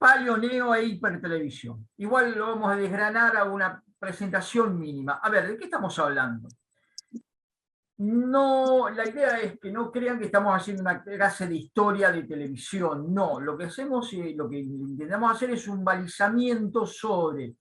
paleo, neo e hipertelevisión. Igual lo vamos a desgranar a una presentación mínima. A ver, ¿de qué estamos hablando? No, la idea es que no crean que estamos haciendo una clase de historia de televisión. No, lo que hacemos, lo que intentamos hacer es un balizamiento sobre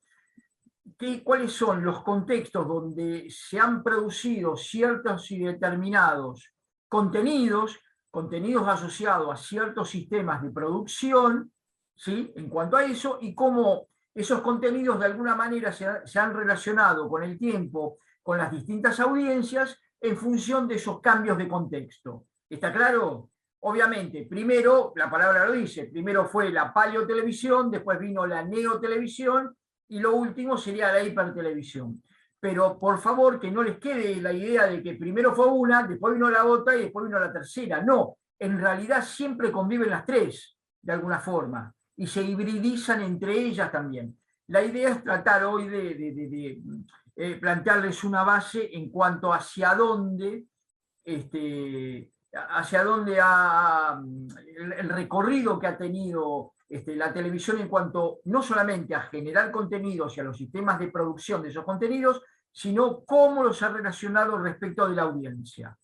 cuáles son los contextos donde se han producido ciertos y determinados contenidos, contenidos asociados a ciertos sistemas de producción, ¿sí? En cuanto a eso, y cómo esos contenidos de alguna manera se han relacionado con el tiempo, con las distintas audiencias, en función de esos cambios de contexto. ¿Está claro? Obviamente, primero, la palabra lo dice, primero fue la paleotelevisión, después vino la neotelevisión, y lo último sería la hipertelevisión. Pero por favor, que no les quede la idea de que primero fue una, después vino la otra y después vino la tercera. No, en realidad siempre conviven las tres, de alguna forma, y se hibridizan entre ellas también. La idea es tratar hoy de plantearles una base en cuanto hacia dónde el recorrido que ha tenido la televisión en cuanto no solamente a generar contenidos y a los sistemas de producción de esos contenidos, sino cómo los ha relacionado respecto de la audiencia.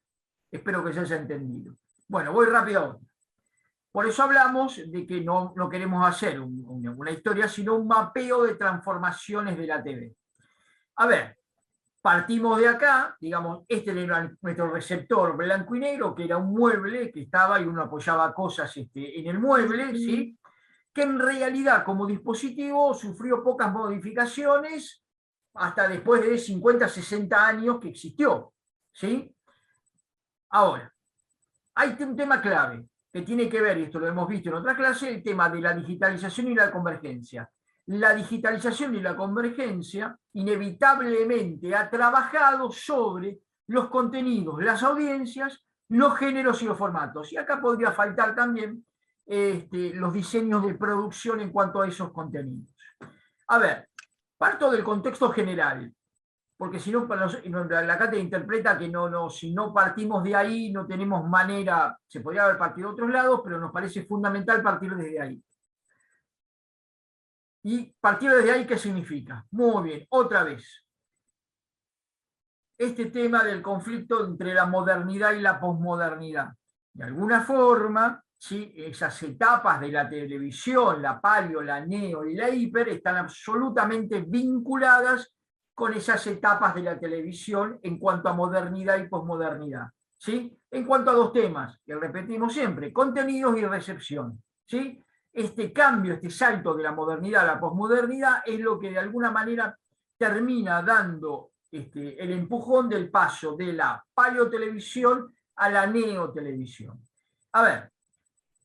Espero que se haya entendido. Bueno, voy rápido. Por eso hablamos de que no queremos hacer una historia, sino un mapeo de transformaciones de la TV. A ver, partimos de acá, digamos, este era nuestro receptor blanco y negro, que era un mueble que estaba y uno apoyaba cosas en el mueble, ¿sí? Que en realidad como dispositivo sufrió pocas modificaciones hasta después de 50, 60 años que existió, ¿sí? Ahora, hay un tema clave que tiene que ver, y esto lo hemos visto en otra clase, el tema de la digitalización y la convergencia. La digitalización y la convergencia inevitablemente ha trabajado sobre los contenidos, las audiencias, los géneros y los formatos. Y acá podría faltar también los diseños de producción en cuanto a esos contenidos. A ver, parto del contexto general, porque si no, la cátedra interpreta que si no partimos de ahí, no tenemos manera, se podría haber partido de otros lados, pero nos parece fundamental partir desde ahí. ¿Y partir desde ahí qué significa? Muy bien, otra vez. Este tema del conflicto entre la modernidad y la posmodernidad. De alguna forma, ¿sí? Esas etapas de la televisión, la paleo, la neo y la hiper, están absolutamente vinculadas con esas etapas de la televisión en cuanto a modernidad y posmodernidad. ¿Sí? En cuanto a dos temas, que repetimos siempre, contenidos y recepción. ¿Sí? Este cambio, este salto de la modernidad a la posmodernidad es lo que de alguna manera termina dando el empujón del paso de la paleotelevisión a la neotelevisión. A ver,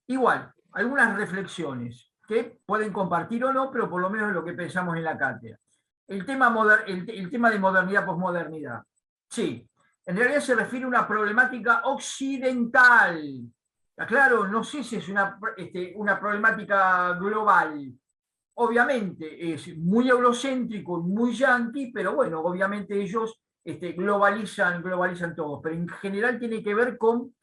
igual, algunas reflexiones que pueden compartir o no, pero por lo menos es lo que pensamos en la cátedra. El tema de modernidad-posmodernidad. Sí, en realidad se refiere a una problemática occidental. Claro, no sé si es una problemática global. Obviamente es muy eurocéntrico, muy yanqui, pero bueno, obviamente ellos globalizan todo, pero en general tiene que ver con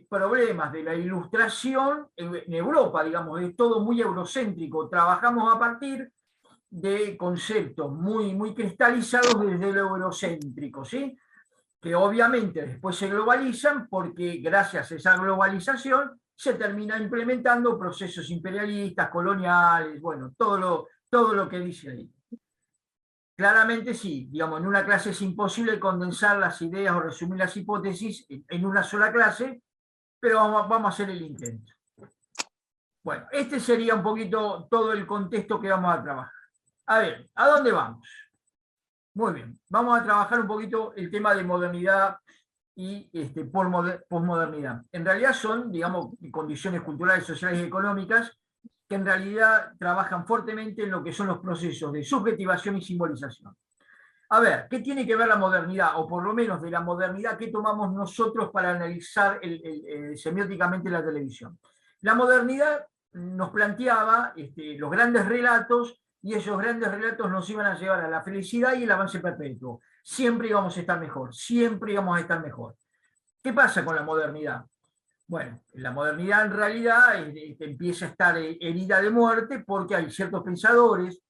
problemas de la ilustración en Europa, digamos, es todo muy eurocéntrico. Trabajamos a partir de conceptos muy cristalizados desde lo eurocéntrico, ¿sí? Que obviamente después se globalizan porque gracias a esa globalización se termina implementando procesos imperialistas, coloniales, bueno, todo lo que dice ahí. Claramente sí, digamos, en una clase es imposible condensar las ideas o resumir las hipótesis en una sola clase, pero vamos a hacer el intento. Bueno, este sería un poquito todo el contexto que vamos a trabajar. A ver, ¿a dónde vamos? Muy bien, vamos a trabajar un poquito el tema de modernidad y posmodernidad. En realidad son, digamos, condiciones culturales, sociales y económicas que en realidad trabajan fuertemente en lo que son los procesos de subjetivación y simbolización. A ver, ¿qué tiene que ver la modernidad? O por lo menos de la modernidad, ¿qué tomamos nosotros para analizar semióticamente la televisión? La modernidad nos planteaba los grandes relatos, y esos grandes relatos nos iban a llevar a la felicidad y el avance perpetuo. Siempre íbamos a estar mejor, siempre íbamos a estar mejor. ¿Qué pasa con la modernidad? Bueno, la modernidad en realidad empieza a estar herida de muerte porque hay ciertos pensadores,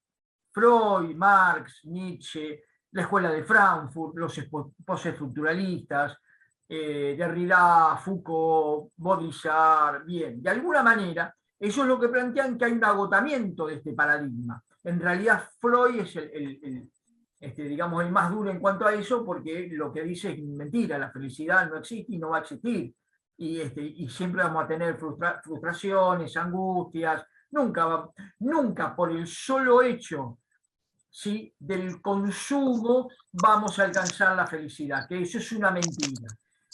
Freud, Marx, Nietzsche, la escuela de Frankfurt, los postestructuralistas, Derrida, Foucault, Baudrillard, bien, de alguna manera, ellos lo que plantean que hay un agotamiento de este paradigma. En realidad, Freud es digamos, el más duro en cuanto a eso, porque lo que dice es mentira, la felicidad no existe y no va a existir. Y siempre vamos a tener frustraciones, angustias, nunca por el solo hecho, ¿sí?, del consumo vamos a alcanzar la felicidad, que eso es una mentira.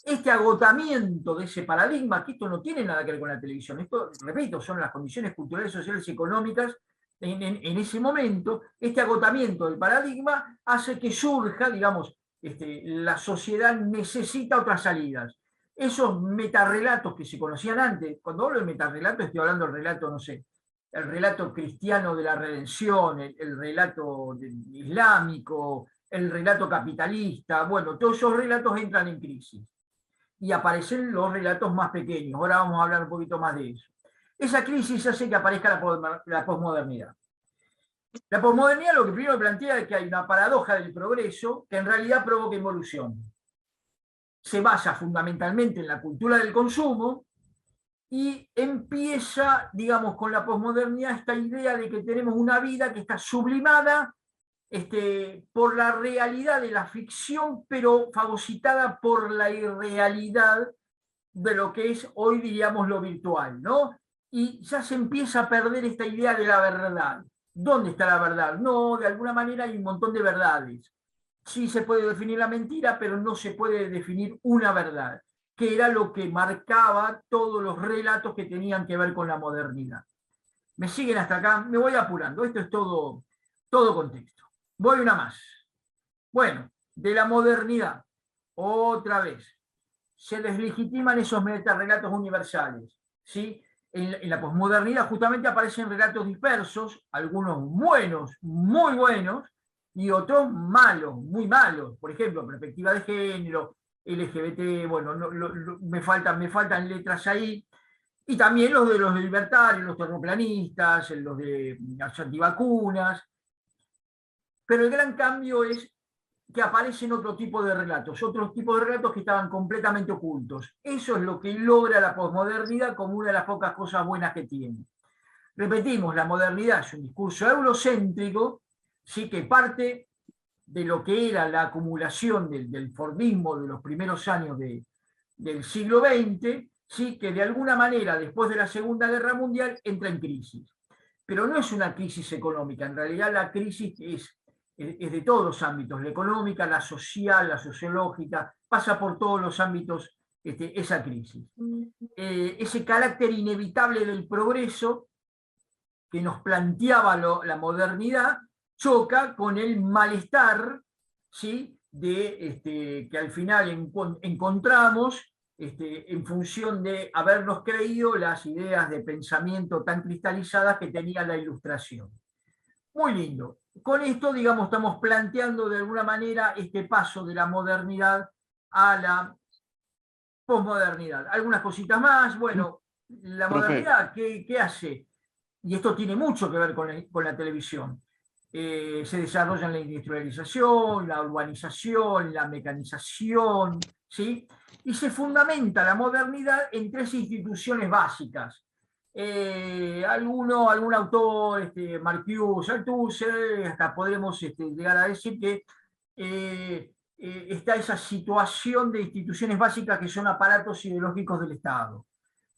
Este agotamiento de ese paradigma, que esto no tiene nada que ver con la televisión, esto, repito, son las condiciones culturales, sociales y económicas en ese momento, este agotamiento del paradigma hace que surja, digamos, la sociedad necesita otras salidas. Esos metarrelatos que se conocían antes, cuando hablo de metarrelato estoy hablando del relato, no sé, el relato cristiano de la redención, el relato islámico, el relato capitalista, bueno, todos esos relatos entran en crisis y aparecen los relatos más pequeños. Ahora vamos a hablar un poquito más de eso. Esa crisis hace que aparezca la posmodernidad. La posmodernidad lo que primero plantea es que hay una paradoja del progreso que en realidad provoca involución. Se basa fundamentalmente en la cultura del consumo, y empieza, digamos, con la posmodernidad esta idea de que tenemos una vida que está sublimada por la realidad de la ficción, pero fagocitada por la irrealidad de lo que es hoy, diríamos, lo virtual, ¿no? Y ya se empieza a perder esta idea de la verdad. ¿Dónde está la verdad? No, de alguna manera hay un montón de verdades. Sí se puede definir la mentira, pero no se puede definir una verdad, que era lo que marcaba todos los relatos que tenían que ver con la modernidad. ¿Me siguen hasta acá? Me voy apurando. Esto es todo contexto. Voy una más. Bueno, de la modernidad, otra vez, se deslegitiman esos metarrelatos universales, ¿sí? En la posmodernidad justamente aparecen relatos dispersos, algunos buenos, muy buenos, y otros malos, muy malos. Por ejemplo, perspectiva de género, LGBT, bueno, me faltan letras ahí. Y también los de los libertarios, los terraplanistas, los de las antivacunas. Pero el gran cambio es que aparecen otro tipo de relatos, otros tipos de relatos que estaban completamente ocultos. Eso es lo que logra la posmodernidad como una de las pocas cosas buenas que tiene. Repetimos, la modernidad es un discurso eurocéntrico, sí, que parte de lo que era la acumulación del Fordismo de los primeros años del siglo XX, sí, que de alguna manera, después de la Segunda Guerra Mundial, entra en crisis. Pero no es una crisis económica, en realidad la crisis es de todos los ámbitos, la económica, la social, la sociológica, pasa por todos los ámbitos esa crisis. Ese carácter inevitable del progreso que nos planteaba la modernidad choca con el malestar, ¿sí?, que al final encontramos en función de habernos creído las ideas de pensamiento tan cristalizadas que tenía la Ilustración. Muy lindo. Con esto, digamos, estamos planteando de alguna manera este paso de la modernidad a la posmodernidad. Algunas cositas más. Bueno, la modernidad, ¿qué hace? Y esto tiene mucho que ver con la televisión. Se desarrolla en la industrialización, la urbanización, la mecanización, ¿sí? Y se fundamenta la modernidad en tres instituciones básicas. Algún autor, Marcuse, Althusser, hasta podremos llegar a decir que está esa situación de instituciones básicas que son aparatos ideológicos del Estado.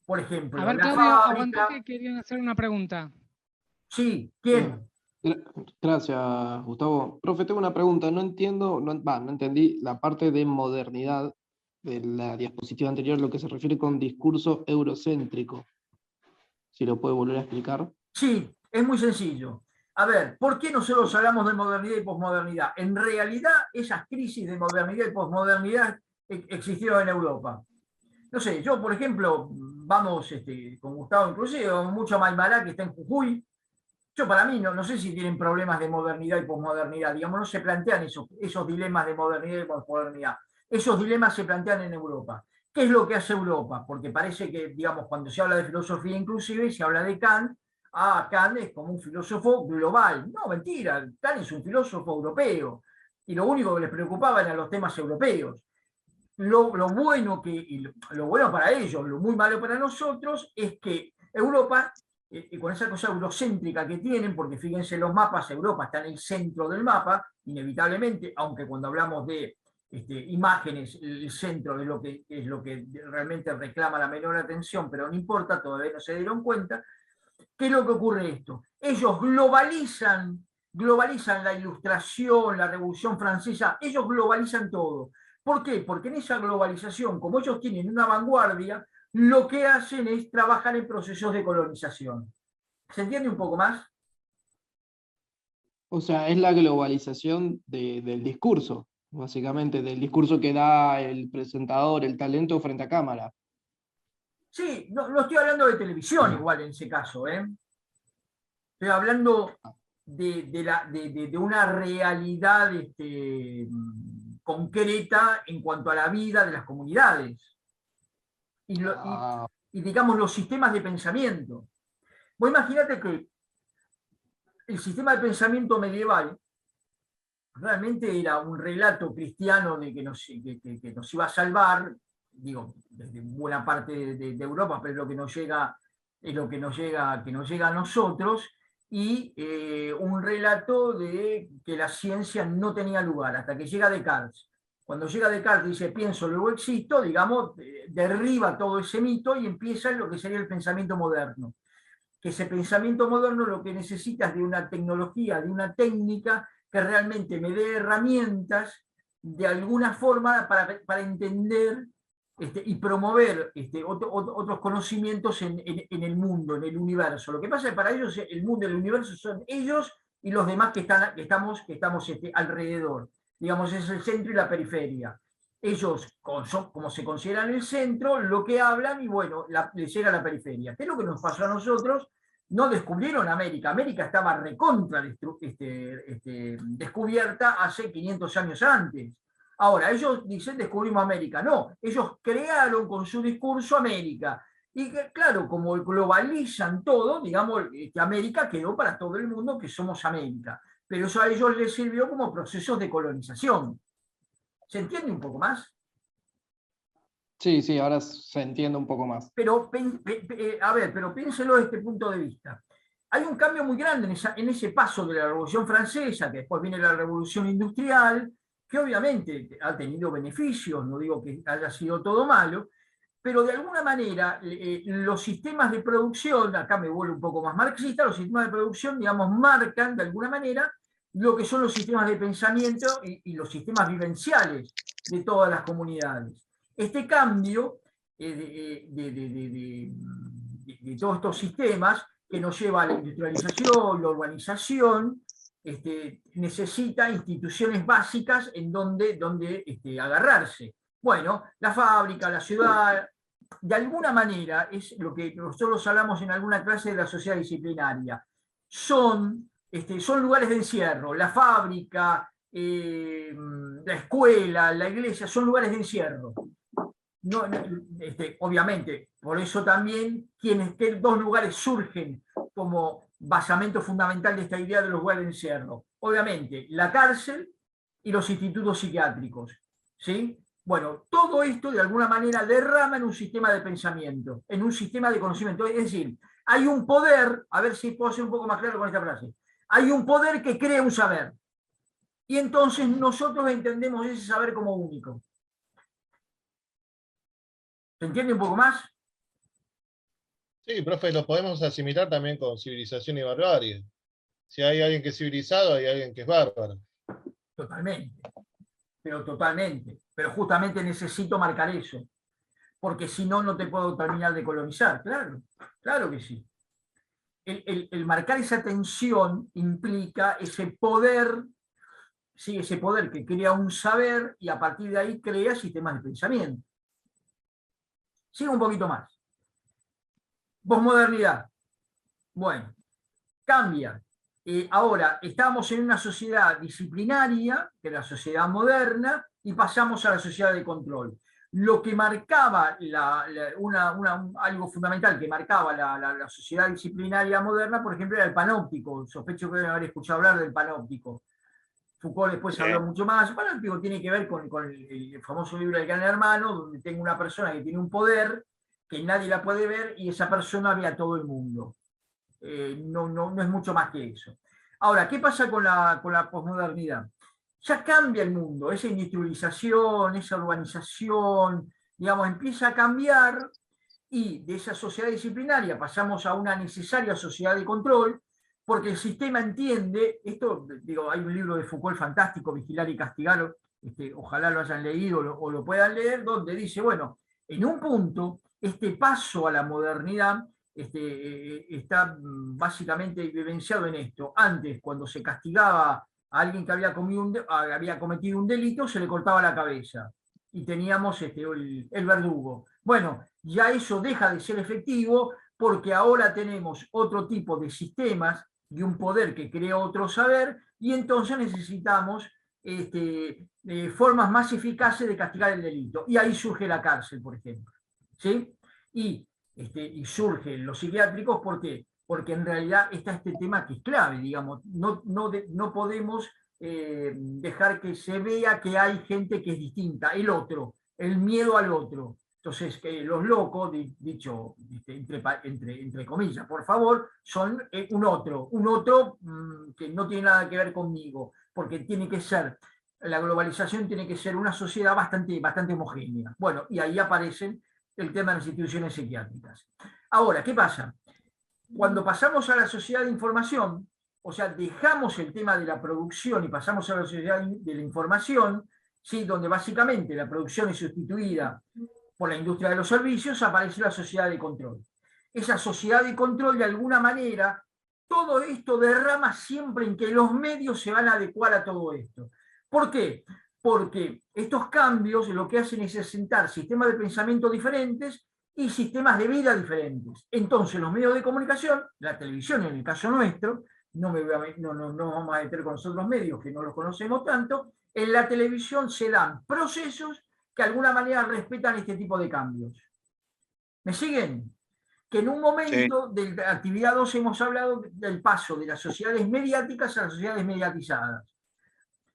Por ejemplo, A ver, la Claudio, aguantá fábrica. que querían hacer una pregunta. Sí, ¿quién? Gracias, Gustavo. Profe, tengo una pregunta. No entiendo, no entendí la parte de modernidad de la diapositiva anterior, lo que se refiere con discurso eurocéntrico. Si lo puede volver a explicar. Sí, es muy sencillo. A ver, ¿por qué nosotros hablamos de modernidad y posmodernidad? En realidad, esas crisis de modernidad y posmodernidad existieron en Europa. No sé, yo, por ejemplo, vamos con Gustavo inclusive, mucho a Maimará, que está en Jujuy. Yo para mí, no sé si tienen problemas de modernidad y posmodernidad, digamos, no se plantean esos dilemas de modernidad y posmodernidad. Esos dilemas se plantean en Europa. ¿Qué es lo que hace Europa? Porque parece que, digamos, cuando se habla de filosofía inclusive, se habla de Kant, Kant es como un filósofo global. No, mentira, Kant es un filósofo europeo. Y lo único que les preocupaba eran los temas europeos. Lo bueno lo bueno para ellos, lo muy malo para nosotros, es que Europa, con esa cosa eurocéntrica que tienen, porque fíjense los mapas, Europa está en el centro del mapa, inevitablemente, aunque cuando hablamos de imágenes, el centro es lo que realmente reclama la menor atención, pero no importa, todavía no se dieron cuenta. ¿Qué es lo que ocurre esto? Ellos globalizan la Ilustración, la Revolución Francesa, ellos globalizan todo. ¿Por qué? Porque en esa globalización, como ellos tienen una vanguardia, lo que hacen es trabajar en procesos de colonización. ¿Se entiende un poco más? O sea, es la globalización del discurso, básicamente, del discurso que da el presentador, el talento frente a cámara. Sí, no estoy hablando de televisión igual en ese caso, ¿eh? Estoy hablando de una realidad concreta en cuanto a la vida de las comunidades y digamos los sistemas de pensamiento. Vos imaginate que el sistema de pensamiento medieval realmente era un relato cristiano de que nos iba a salvar, digo, desde buena parte de Europa, pero lo que nos llega es lo que nos llega a nosotros, y un relato de que la ciencia no tenía lugar, hasta que llega Descartes. Cuando llega Descartes y dice pienso, luego existo, digamos, derriba todo ese mito y empieza lo que sería el pensamiento moderno. Que ese pensamiento moderno lo que necesita es de una tecnología, de una técnica que realmente me dé herramientas de alguna forma para entender y promover otros conocimientos en el mundo, en el universo. Lo que pasa es que para ellos el mundo y el universo son ellos y los demás que estamos alrededor. Digamos, es el centro y la periferia. Ellos, como se consideran el centro, lo que hablan y bueno, les llega a la periferia. ¿Qué es lo que nos pasó a nosotros? No descubrieron América. América estaba recontra descubierta hace 500 años antes. Ahora, ellos dicen descubrimos América. No, ellos crearon con su discurso América. Y claro, como globalizan todo, digamos, América quedó para todo el mundo que somos América. Pero eso a ellos les sirvió como procesos de colonización. ¿Se entiende un poco más? Sí, sí, ahora se entiende un poco más. Pero, a ver, pero piénselo desde este punto de vista. Hay un cambio muy grande en ese paso de la Revolución Francesa, que después viene la Revolución Industrial, que obviamente ha tenido beneficios, no digo que haya sido todo malo, pero de alguna manera los sistemas de producción, acá me vuelvo un poco más marxista, los sistemas de producción, digamos, marcan de alguna manera lo que son los sistemas de pensamiento y los sistemas vivenciales de todas las comunidades. Este cambio de todos estos sistemas que nos lleva a la industrialización, la urbanización, necesita instituciones básicas en donde agarrarse. Bueno, la fábrica, la ciudad, de alguna manera, es lo que nosotros hablamos en alguna clase de la sociedad disciplinaria. Son lugares de encierro. La fábrica, la escuela, la iglesia, son lugares de encierro. No, obviamente, por eso también que dos lugares surgen como basamento fundamental de esta idea de los lugares de encierro. Obviamente, la cárcel y los institutos psiquiátricos. ¿Sí? Bueno, todo esto de alguna manera derrama en un sistema de pensamiento, en un sistema de conocimiento. Es decir, hay un poder, a ver si puedo ser un poco más claro con esta frase, hay un poder que crea un saber. Y entonces nosotros entendemos ese saber como único. ¿Se entiende un poco más? Sí, profe, lo podemos asimilar también con civilización y barbarie. Si hay alguien que es civilizado, hay alguien que es bárbaro. Totalmente, pero totalmente. Pero justamente necesito marcar eso, porque si no, no te puedo terminar de colonizar. Claro, claro que sí. El marcar esa tensión implica ese poder, ¿sí? Ese poder que crea un saber y a partir de ahí crea sistemas de pensamiento. Sigo un poquito más. Posmodernidad. Bueno, cambia. Ahora, estamos en una sociedad disciplinaria, que es la sociedad moderna, y pasamos a la sociedad de control. lo que marcaba algo fundamental que marcaba la sociedad disciplinaria moderna, por ejemplo, era el panóptico. Sospecho que deben haber escuchado hablar del panóptico. Foucault después Sí. habló mucho más. El panóptico tiene que ver con el famoso libro del Gran Hermano, donde tengo una persona que tiene un poder que nadie la puede ver y esa persona ve a todo el mundo. No es mucho más que eso. Ahora, ¿qué pasa con la posmodernidad? Ya cambia el mundo, esa industrialización, esa urbanización, digamos, empieza a cambiar y de esa sociedad disciplinaria pasamos a una necesaria sociedad de control, porque el sistema entiende, esto, digo, hay un libro de Foucault fantástico, Vigilar y Castigar, ojalá lo hayan leído o lo puedan leer, donde dice, bueno, en un punto, este paso a la modernidad está básicamente vivenciado en esto. Antes, cuando se castigaba a alguien que había cometido un delito, se le cortaba la cabeza y teníamos el verdugo. Bueno, ya eso deja de ser efectivo porque ahora tenemos otro tipo de sistemas de un poder que crea otro saber y entonces necesitamos formas más eficaces de castigar el delito. Y ahí surge la cárcel, por ejemplo. ¿Sí? Y surgen los psiquiátricos, ¿por qué? Porque en realidad está este tema que es clave, digamos, no podemos dejar que se vea que hay gente que es distinta, el otro, el miedo al otro. Entonces, los locos, dicho entre comillas, por favor, son un otro que no tiene nada que ver conmigo, porque tiene que ser, la globalización tiene que ser una sociedad bastante homogénea. Bueno, y ahí aparecen el tema de las instituciones psiquiátricas. Ahora, ¿qué pasa? Cuando pasamos a la sociedad de información, o sea, dejamos el tema de la producción y pasamos a la sociedad de la información, ¿sí? Donde básicamente la producción es sustituida por la industria de los servicios, aparece la sociedad de control. Esa sociedad de control, de alguna manera, todo esto derrama siempre en que los medios se van a adecuar a todo esto. ¿Por qué? Porque estos cambios lo que hacen es asentar sistemas de pensamiento diferentes y sistemas de vida diferentes. Entonces los medios de comunicación, la televisión en el caso nuestro, no vamos a meter con los otros medios que no los conocemos tanto, en la televisión se dan procesos que de alguna manera respetan este tipo de cambios. ¿Me siguen? Que en un momento de la actividad 2 hemos hablado del paso de las sociedades mediáticas a las sociedades mediatizadas,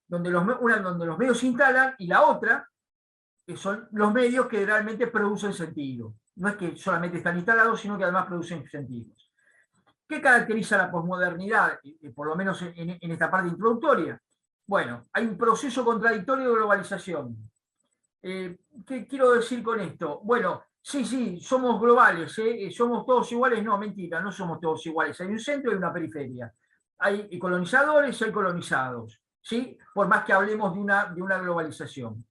donde los medios se instalan y la otra, que son los medios que realmente producen sentido. No es que solamente están instalados, sino que además producen sentidos. ¿Qué caracteriza la posmodernidad, por lo menos en esta parte introductoria? Bueno, hay un proceso contradictorio de globalización. ¿Qué quiero decir con esto? Bueno, sí, somos globales, somos todos iguales. No, mentira, no somos todos iguales. Hay un centro y una periferia. Hay colonizadores y hay colonizados, ¿sí? Por más que hablemos de una globalización.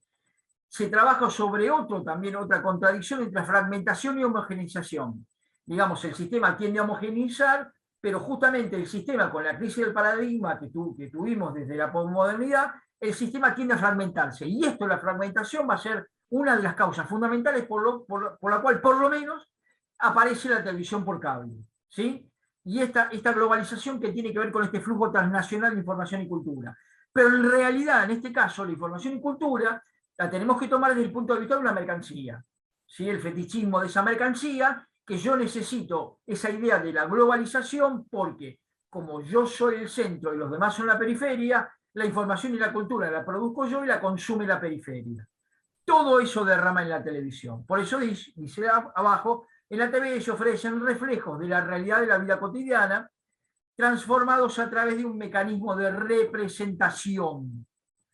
Se trabaja sobre otra contradicción entre fragmentación y homogeneización. Digamos, el sistema tiende a homogeneizar, pero justamente el sistema, con la crisis del paradigma que tuvimos desde la posmodernidad, el sistema tiende a fragmentarse. Y la fragmentación va a ser una de las causas fundamentales por la cual, por lo menos, aparece la televisión por cable. ¿Sí? Y esta globalización que tiene que ver con este flujo transnacional de información y cultura. Pero en realidad, en este caso, la información y cultura la tenemos que tomar desde el punto de vista de una mercancía. ¿Sí? El fetichismo de esa mercancía, que yo necesito esa idea de la globalización porque, como yo soy el centro y los demás son la periferia, la información y la cultura la produzco yo y la consume la periferia. Todo eso derrama en la televisión. Por eso dice abajo, en la TV se ofrecen reflejos de la realidad de la vida cotidiana, transformados a través de un mecanismo de representación,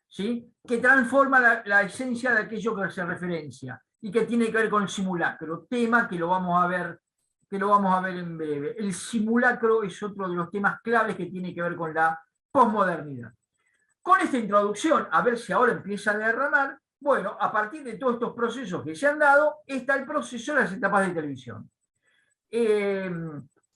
¿sí? Que transforma la esencia de aquello que se referencia y que tiene que ver con el simulacro, tema que lo vamos a ver en breve. El simulacro es otro de los temas claves que tiene que ver con la posmodernidad. Con esta introducción, a ver si ahora empieza a derramar, bueno, a partir de todos estos procesos que se han dado, está el proceso de las etapas de televisión.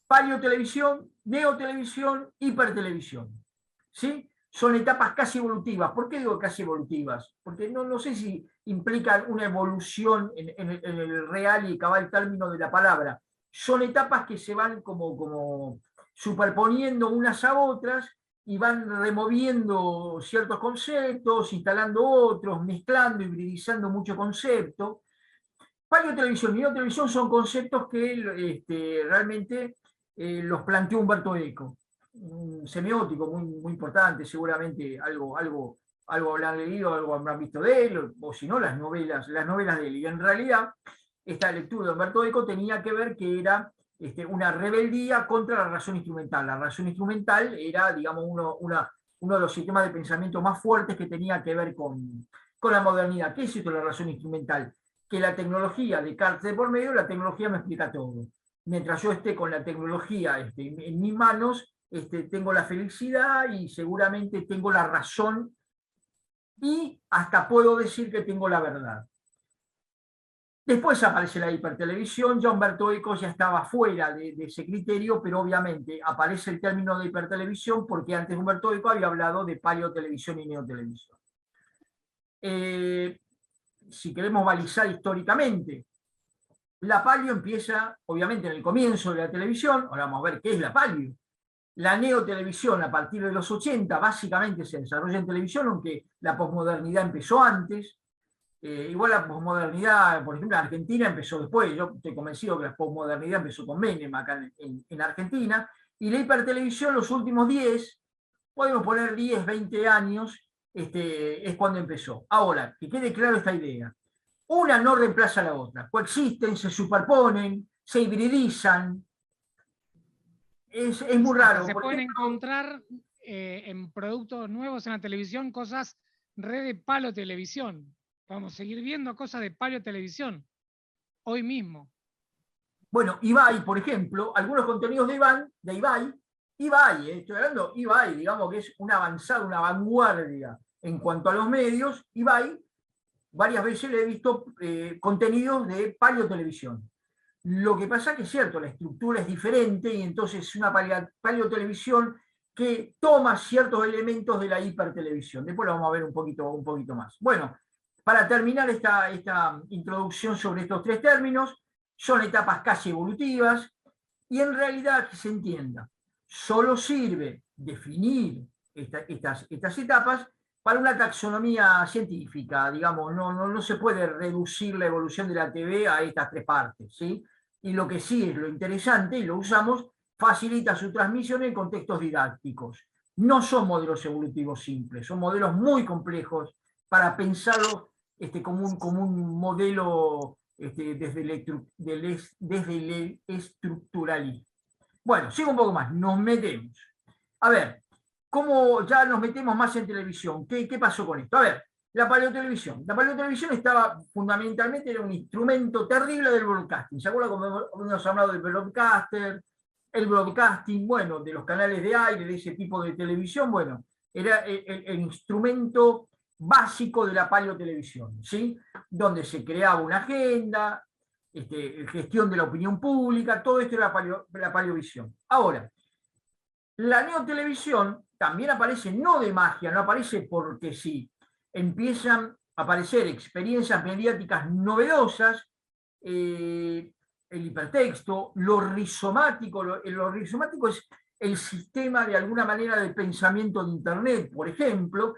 Paleotelevisión, neotelevisión, hipertelevisión. ¿Sí? Son etapas casi evolutivas. ¿Por qué digo casi evolutivas? Porque no sé si implican una evolución en el real y cabal término de la palabra. Son etapas que se van como superponiendo unas a otras y van removiendo ciertos conceptos, instalando otros, mezclando, hibridizando mucho concepto, Paleotelevisión y neotelevisión son conceptos que realmente los planteó Humberto Eco, un semiótico muy importante, seguramente algo habrán leído, algo habrán visto de él, o si no, las novelas de él. Y en realidad, esta lectura de Humberto Eco tenía que ver que era una rebeldía contra la razón instrumental. La razón instrumental era, digamos, uno de los sistemas de pensamiento más fuertes que tenía que ver con la modernidad. ¿Qué es esto de la razón instrumental? Que la tecnología, Descartes de por medio, la tecnología me explica todo. Mientras yo esté con la tecnología en mis manos, tengo la felicidad y seguramente tengo la razón y hasta puedo decir que tengo la verdad. Después aparece la hipertelevisión, ya Humberto Eco ya estaba fuera de ese criterio, pero obviamente aparece el término de hipertelevisión porque antes Humberto Eco había hablado de paleotelevisión y neotelevisión. Si queremos balizar históricamente, la paleo empieza, obviamente, en el comienzo de la televisión. Ahora vamos a ver qué es la paleo. La neotelevisión, a partir de los 80, básicamente se desarrolla en televisión, aunque la posmodernidad empezó antes. Igual la posmodernidad, por ejemplo, en Argentina empezó después. Yo estoy convencido que la posmodernidad empezó con Menem acá en Argentina. Y la hipertelevisión, los últimos 10, podemos poner 10, 20 años, es cuando empezó. Ahora, que quede claro esta idea. Una no reemplaza a la otra. Coexisten, se superponen, se hibridizan. Es muy raro. Se pueden encontrar en productos nuevos en la televisión cosas de palo televisión. Vamos a seguir viendo cosas de paleo televisión hoy mismo. Bueno, Ibai, por ejemplo, algunos contenidos de Ibai, estoy hablando Ibai, digamos que es una avanzada, una vanguardia en cuanto a los medios. Ibai, varias veces le he visto contenidos de paleotelevisión. Lo que pasa es que es cierto, la estructura es diferente y entonces es una paleotelevisión que toma ciertos elementos de la hipertelevisión. Después lo vamos a ver un poquito más. Bueno, para terminar esta introducción sobre estos tres términos, son etapas casi evolutivas y en realidad, que se entienda, solo sirve definir estas etapas para una taxonomía científica, digamos, no se puede reducir la evolución de la TV a estas tres partes, ¿sí? Y lo que sí es lo interesante, y lo usamos, facilita su transmisión en contextos didácticos. No son modelos evolutivos simples, son modelos muy complejos para pensarlo como un modelo desde el estructuralismo. Bueno, sigo un poco más, nos metemos. A ver, ¿cómo ya nos metemos más en televisión? ¿Qué pasó con esto? A ver, la paleotelevisión. La paleotelevisión estaba fundamentalmente, era un instrumento terrible del broadcasting. ¿Se acuerdan cómo hemos hablado del broadcaster? El broadcasting, bueno, de los canales de aire, de ese tipo de televisión, bueno, era el instrumento básico de la paleotelevisión, ¿sí? Donde se creaba una agenda, gestión de la opinión pública, todo esto era la paleovisión. Ahora, la neotelevisión también aparece no de magia, no aparece porque sí. Empiezan a aparecer experiencias mediáticas novedosas, el hipertexto, lo rizomático. Lo rizomático es el sistema de alguna manera de pensamiento de Internet, por ejemplo.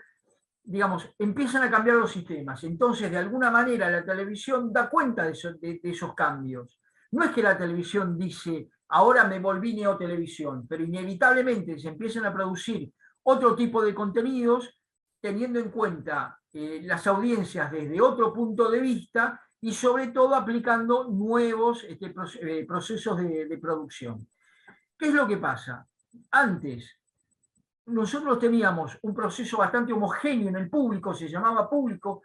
Digamos, empiezan a cambiar los sistemas. Entonces, de alguna manera, la televisión da cuenta de esos cambios. No es que la televisión dice, ahora me volví neotelevisión, pero inevitablemente se empiezan a producir otro tipo de contenidos, teniendo en cuenta las audiencias desde otro punto de vista y sobre todo aplicando nuevos procesos de producción. ¿Qué es lo que pasa? Antes, nosotros teníamos un proceso bastante homogéneo en el público, se llamaba público,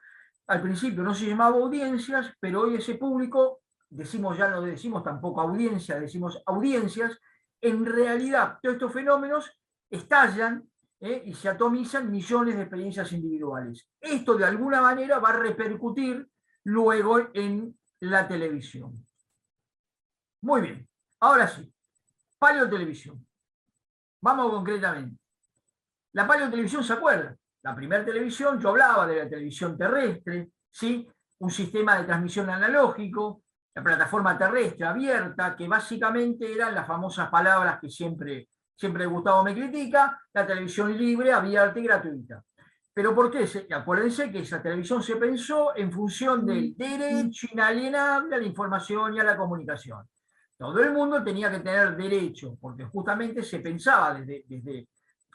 al principio no se llamaba audiencias, pero hoy ese público, ya no decimos tampoco audiencia, decimos audiencias. En realidad todos estos fenómenos estallan y se atomizan millones de experiencias individuales. Esto de alguna manera va a repercutir luego en la televisión. Muy bien, ahora sí, paleotelevisión. Vamos concretamente. La paleotelevisión, ¿se acuerda? La primera televisión, yo hablaba de la televisión terrestre, ¿sí? Un sistema de transmisión analógico, la plataforma terrestre abierta, que básicamente eran las famosas palabras que siempre Gustavo me critica, la televisión libre, abierta y gratuita. ¿Pero por qué? Acuérdense que esa televisión se pensó en función del derecho inalienable a la información y a la comunicación. Todo el mundo tenía que tener derecho, porque justamente se pensaba desde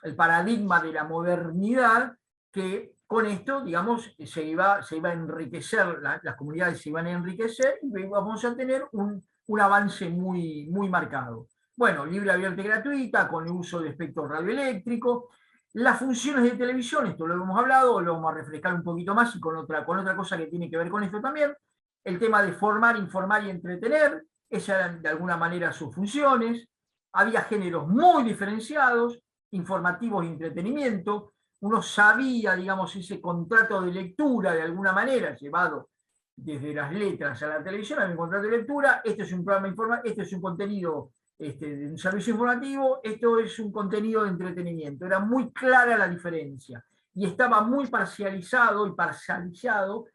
el paradigma de la modernidad que con esto, digamos, se iba a enriquecer, las comunidades se iban a enriquecer y íbamos a tener un avance muy marcado. Bueno, libre, abierta y gratuita, con el uso de espectro radioeléctrico. Las funciones de televisión, esto lo hemos hablado, lo vamos a refrescar un poquito más y con otra cosa que tiene que ver con esto también. El tema de formar, informar y entretener, esas eran de alguna manera sus funciones. Había géneros muy diferenciados, informativos y entretenimiento. Uno sabía, digamos, ese contrato de lectura de alguna manera, llevado desde las letras a la televisión, había un contrato de lectura, este es un programa informativo, este es un contenido de un servicio informativo, esto es un contenido de entretenimiento. Era muy clara la diferencia y estaba muy parcializado y parcializado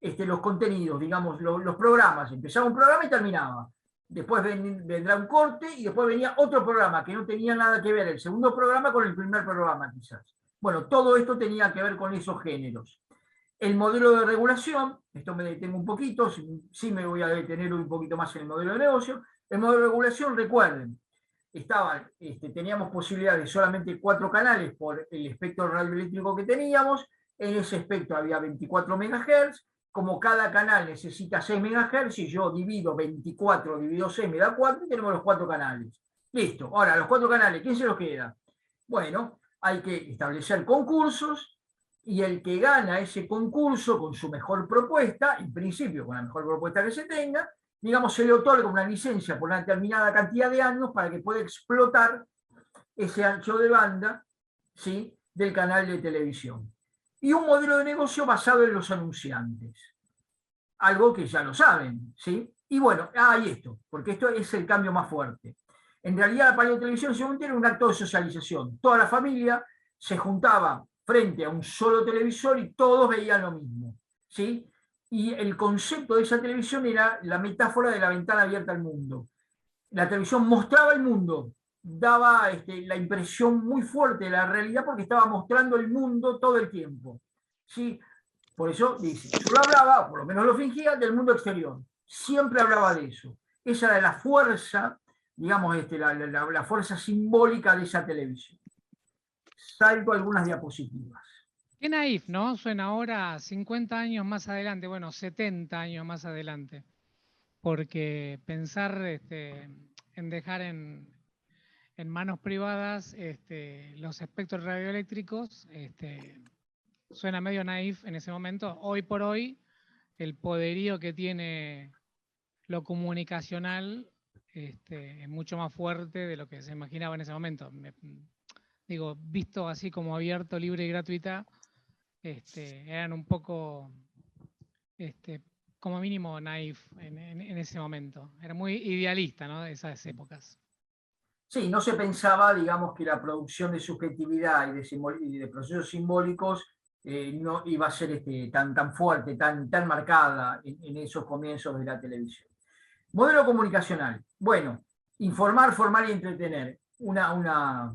los contenidos, digamos, los programas. Empezaba un programa y terminaba. Después vendrá un corte y después venía otro programa que no tenía nada que ver el segundo programa con el primer programa, quizás. Bueno, todo esto tenía que ver con esos géneros. El modelo de regulación, esto me detengo un poquito, sí me voy a detener un poquito más en el modelo de negocio. El modelo de regulación, recuerden, teníamos posibilidad de solamente 4 canales por el espectro radioeléctrico que teníamos. En ese espectro había 24 MHz. Como cada canal necesita 6 MHz, y yo divido 24 dividido 6 me da 4, y tenemos los 4 canales. Listo. Ahora, los 4 canales, ¿quién se los queda? Bueno, hay que establecer concursos, y el que gana ese concurso con su mejor propuesta, en principio con la mejor propuesta que se tenga, digamos, se le otorga una licencia por una determinada cantidad de años para que pueda explotar ese ancho de banda, ¿sí?, del canal de televisión. Y un modelo de negocio basado en los anunciantes. Algo que ya lo saben, ¿sí? Y bueno, y esto, porque esto es el cambio más fuerte. En realidad, la paleotelevisión según era un acto de socialización. Toda la familia se juntaba frente a un solo televisor y todos veían lo mismo, ¿sí? Y el concepto de esa televisión era la metáfora de la ventana abierta al mundo. La televisión mostraba el mundo, daba la impresión muy fuerte de la realidad porque estaba mostrando el mundo todo el tiempo, ¿sí? Por eso dice, solo hablaba, por lo menos lo fingía, del mundo exterior. Siempre hablaba de eso. Esa era la fuerza, digamos, la fuerza simbólica de esa televisión. Salto algunas diapositivas. Qué naif, ¿no? Suena ahora 50 años más adelante, bueno, 70 años más adelante. Porque pensar en dejar en manos privadas los espectros radioeléctricos suena medio naif en ese momento. Hoy por hoy, el poderío que tiene lo comunicacional es mucho más fuerte de lo que se imaginaba en ese momento. Digo, visto así como abierto, libre y gratuita, eran un poco, como mínimo, naif en ese momento. Era muy idealista, ¿no?, de esas épocas. Sí, no se pensaba, digamos, que la producción de subjetividad y de procesos simbólicos no iba a ser tan fuerte, tan marcada en esos comienzos de la televisión. Modelo comunicacional. Bueno, informar, formar y entretener. Una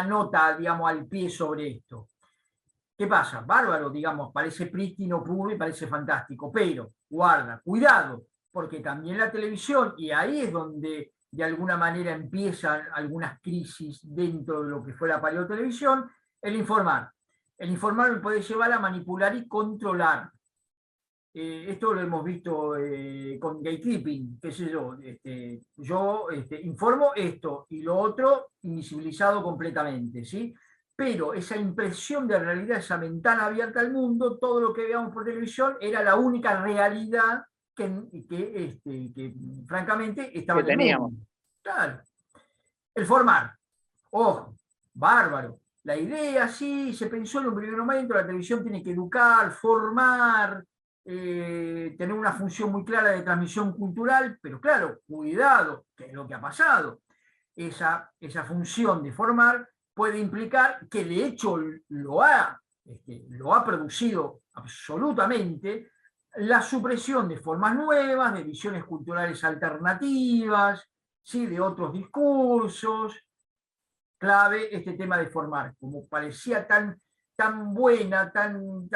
nota, digamos, al pie sobre esto. ¿Qué pasa? Bárbaro, digamos, parece prístino, puro y parece fantástico, pero guarda, cuidado, porque también la televisión, y ahí es donde de alguna manera empiezan algunas crisis dentro de lo que fue la paleotelevisión, el informar. El informar me puede llevar a manipular y controlar. Esto lo hemos visto con gatekeeping, qué sé yo. Yo informo esto y lo otro invisibilizado completamente, ¿sí? Pero esa impresión de realidad, esa ventana abierta al mundo, todo lo que veíamos por televisión era la única realidad que francamente estaba que teníamos. Claro. El formar. Ojo, bárbaro. La idea, sí, se pensó en un primer momento, la televisión tiene que educar, formar, tener una función muy clara de transmisión cultural, pero claro, cuidado, que es lo que ha pasado. Esa función de formar puede implicar que de hecho lo ha producido absolutamente la supresión de formas nuevas, de visiones culturales alternativas, ¿sí?, de otros discursos. Clave este tema de formar, como parecía tan tan buena, tan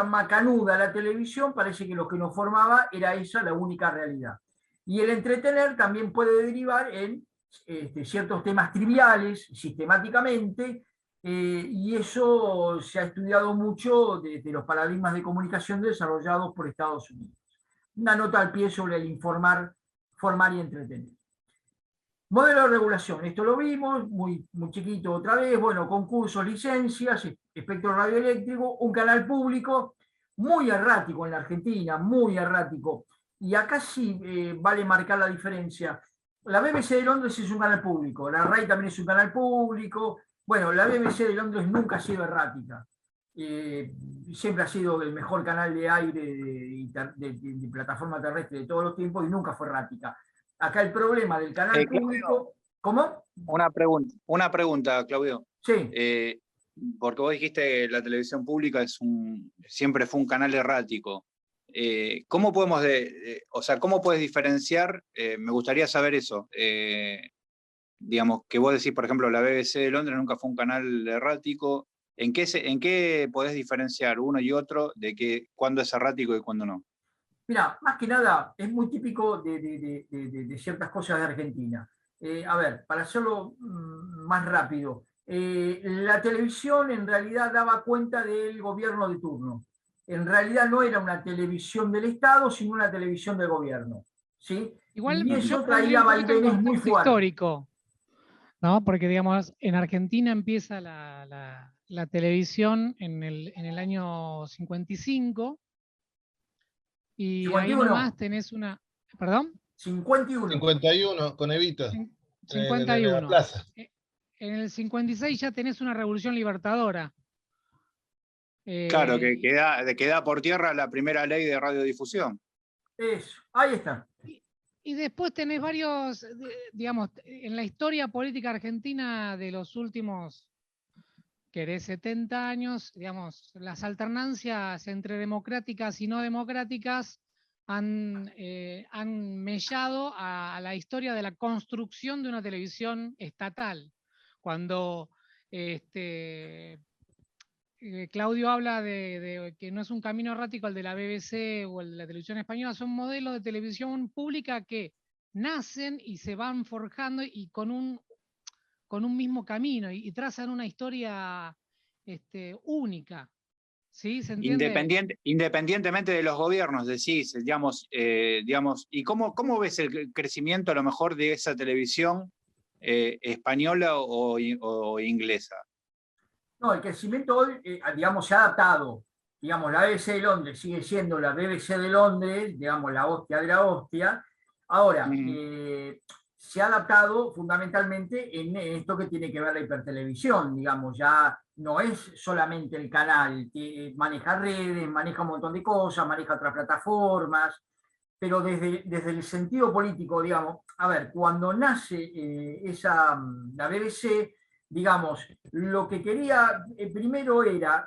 macanuda la televisión, parece que lo que nos formaba era esa la única realidad. Y el entretener también puede derivar en ciertos temas triviales, sistemáticamente, y eso se ha estudiado mucho desde los paradigmas de comunicación desarrollados por Estados Unidos. Una nota al pie sobre el informar, formar y entretener. Modelo de regulación, esto lo vimos, muy chiquito otra vez, bueno, concursos, licencias, espectro radioeléctrico, un canal público, muy errático en la Argentina, muy errático. Y acá sí vale marcar la diferencia. La BBC de Londres es un canal público, la RAI también es un canal público. Bueno, la BBC de Londres nunca ha sido errática. Siempre ha sido el mejor canal de aire de plataforma terrestre de todos los tiempos y nunca fue errática. Acá el problema del canal público... ¿Cómo? Una pregunta, Claudio. Sí. Porque vos dijiste que la televisión pública siempre fue un canal errático. ¿Cómo podemos, cómo puedes diferenciar? Me gustaría saber eso. Digamos, que vos decís, por ejemplo, la BBC de Londres nunca fue un canal errático. ¿En qué podés diferenciar uno y otro de cuándo es errático y cuándo no? Mira, más que nada, es muy típico de ciertas cosas de Argentina. A ver, para hacerlo más rápido, la televisión en realidad daba cuenta del gobierno de turno. En realidad no era una televisión del Estado, sino una televisión del gobierno. ¿Sí? Igual y eso yo traía vaivenes muy fuertes. Histórico, ¿no? Porque, digamos, en Argentina empieza la televisión en el año 55. Y 51. ahí nomás tenés una... ¿Perdón? 51. 51, con Evita. 51. En la plaza. En el 56 ya tenés una revolución libertadora. Claro, que queda por tierra la primera ley de radiodifusión. Eso, ahí está. Y después tenés varios, digamos, en la historia política argentina de los últimos, ¿querés? 70 años, digamos, las alternancias entre democráticas y no democráticas han mellado a la historia de la construcción de una televisión estatal. Cuando Claudio habla de que no es un camino errático el de la BBC o el de la televisión española, son modelos de televisión pública que nacen y se van forjando y con un mismo camino y trazan una historia única. ¿Sí? ¿Se entiende? Independientemente de los gobiernos, decís, digamos, ¿y cómo ves el crecimiento a lo mejor de esa televisión española o inglesa? No, el crecimiento hoy, digamos, se ha adaptado. Digamos, la BBC de Londres sigue siendo la BBC de Londres, digamos, la hostia de la hostia. Ahora, se ha adaptado fundamentalmente en esto que tiene que ver la hipertelevisión, digamos, ya no es solamente el canal, que maneja redes, maneja un montón de cosas, maneja otras plataformas, pero desde el sentido político, digamos, a ver, cuando nace la BBC, digamos, lo que quería primero era,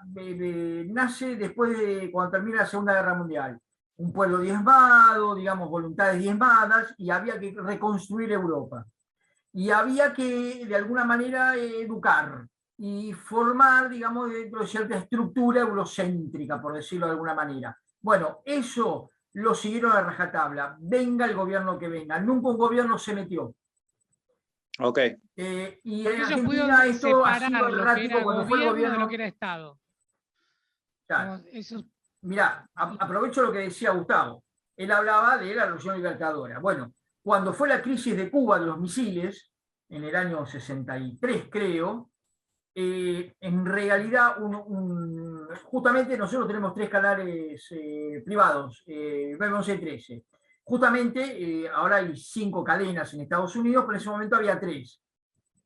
nace después de cuando termina la Segunda Guerra Mundial, un pueblo diezmado, digamos, voluntades diezmadas, y había que reconstruir Europa. Y había que, de alguna manera, educar y formar, digamos, dentro de cierta estructura eurocéntrica, por decirlo de alguna manera. Bueno, eso lo siguieron a rajatabla, venga el gobierno que venga. Nunca un gobierno se metió. Ok. Y en Argentina esto ha sido errático cuando fue el gobierno de lo que era Estado. Claro. Mirá, aprovecho lo que decía Gustavo. Él hablaba de la Revolución Libertadora. Bueno, cuando fue la crisis de Cuba de los misiles, en el año 63 creo, en realidad justamente nosotros tenemos 3 canales privados, 9, 11 y 13. Justamente ahora hay 5 cadenas en Estados Unidos, pero en ese momento había 3.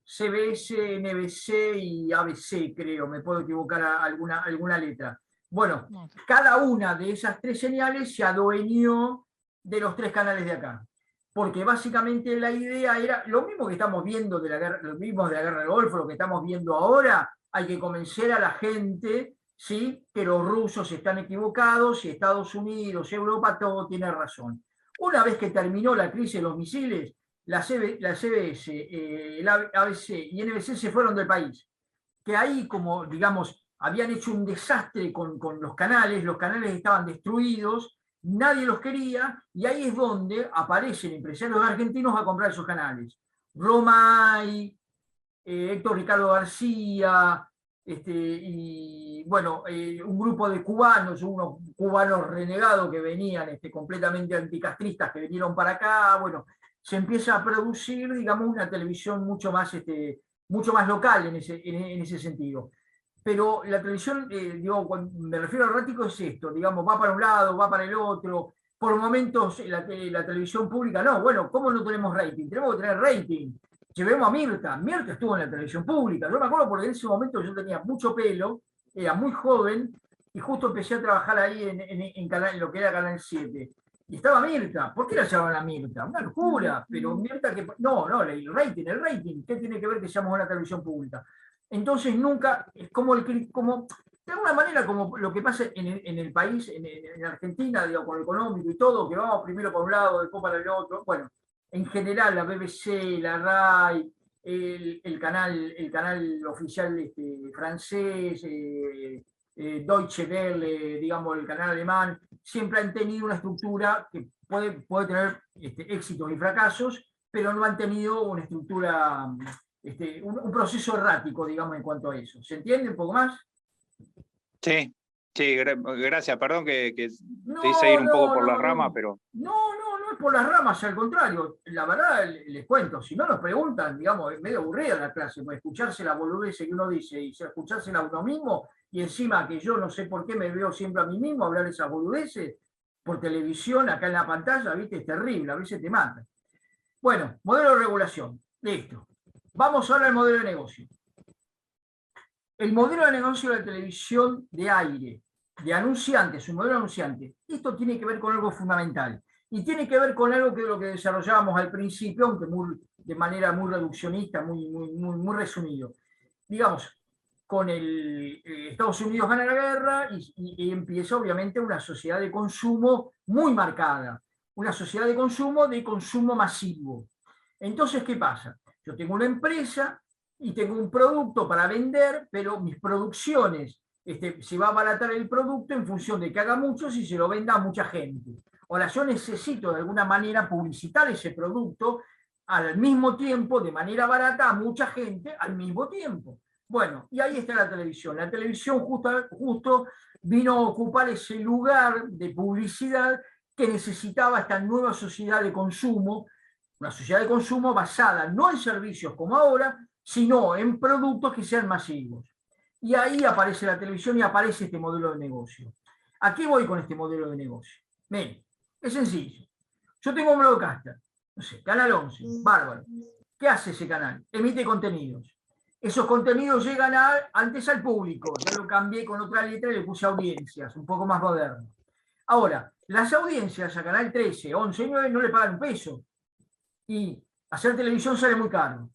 CBS, NBC y ABC, creo, me puedo equivocar alguna letra. Bueno, cada una de esas 3 señales se adueñó de los 3 canales de acá. Porque básicamente la idea era, lo mismo que estamos viendo de la guerra del Golfo, lo que estamos viendo ahora, hay que convencer a la gente, ¿sí?, que los rusos están equivocados y Estados Unidos, Europa, todo tiene razón. Una vez que terminó la crisis de los misiles, la CBS, el ABC y NBC se fueron del país. Que ahí, como digamos, habían hecho un desastre con los canales estaban destruidos, nadie los quería, y ahí es donde aparecen empresarios argentinos a comprar esos canales. Romay, Héctor Ricardo García, y bueno, un grupo de cubanos, unos cubanos renegados que venían completamente anticastristas, que vinieron para acá, bueno, se empieza a producir, digamos, una televisión mucho más local en ese sentido. Pero la televisión, digo, cuando me refiero al errático es esto, digamos, va para un lado, va para el otro, por momentos la televisión pública, no, bueno, ¿cómo no tenemos rating? Tenemos que tener rating. Llevemos a Mirta estuvo en la televisión pública, yo me acuerdo porque en ese momento yo tenía mucho pelo, era muy joven, y justo empecé a trabajar ahí en lo que era Canal 7. Y estaba Mirta, ¿por qué la llamaban a Mirta? Una locura, pero Mirta que... No, el rating, ¿qué tiene que ver que seamos una televisión pública? Entonces nunca, es como de alguna manera como lo que pasa en el país, en Argentina, digo, con lo económico y todo, que vamos primero para un lado, después para el otro, bueno, en general la BBC, la RAI, el canal oficial francés, Deutsche Welle, digamos, el canal alemán, siempre han tenido una estructura que puede tener éxitos y fracasos, pero no han tenido una estructura, un proceso errático, digamos, en cuanto a eso. ¿Se entiende un poco más? Sí, sí, gracias. Perdón que No, te hice ir un poco por no, las ramas, pero... No es por las ramas, al contrario. La verdad, les cuento, si no nos preguntan, digamos, es medio aburrida la clase, escucharse la boludez que uno dice y escuchársela a uno mismo, y encima que yo no sé por qué me veo siempre a mí mismo hablar esas boludeces por televisión, acá en la pantalla, ¿viste? Es terrible, a veces te mata. Bueno, modelo de regulación, listo. Vamos ahora al modelo de negocio. El modelo de negocio de la televisión de aire, de anunciantes, un modelo de anunciante, esto tiene que ver con algo fundamental. Y tiene que ver con algo que lo que desarrollábamos al principio, aunque de manera muy reduccionista, muy resumido. Digamos, con Estados Unidos gana la guerra y empieza obviamente una sociedad de consumo muy marcada. Una sociedad de consumo masivo. Entonces, ¿qué pasa? Yo tengo una empresa y tengo un producto para vender, pero mis producciones, se va a abaratar el producto en función de que haga mucho si se lo venda a mucha gente. Ahora, yo necesito de alguna manera publicitar ese producto al mismo tiempo, de manera barata, a mucha gente al mismo tiempo. Bueno, y ahí está la televisión. La televisión justo vino a ocupar ese lugar de publicidad que necesitaba esta nueva sociedad de consumo, una sociedad de consumo basada no en servicios como ahora, sino en productos que sean masivos. Y ahí aparece la televisión y aparece este modelo de negocio. ¿A qué voy con este modelo de negocio? Miren, es sencillo. Yo tengo un broadcaster, no sé, Canal 11, bárbaro. ¿Qué hace ese canal? Emite contenidos. Esos contenidos llegan antes al público. Ya lo cambié con otra letra y le puse audiencias, un poco más moderno. Ahora, las audiencias a Canal 13, 11 y 9 no le pagan un peso. Y hacer televisión sale muy caro.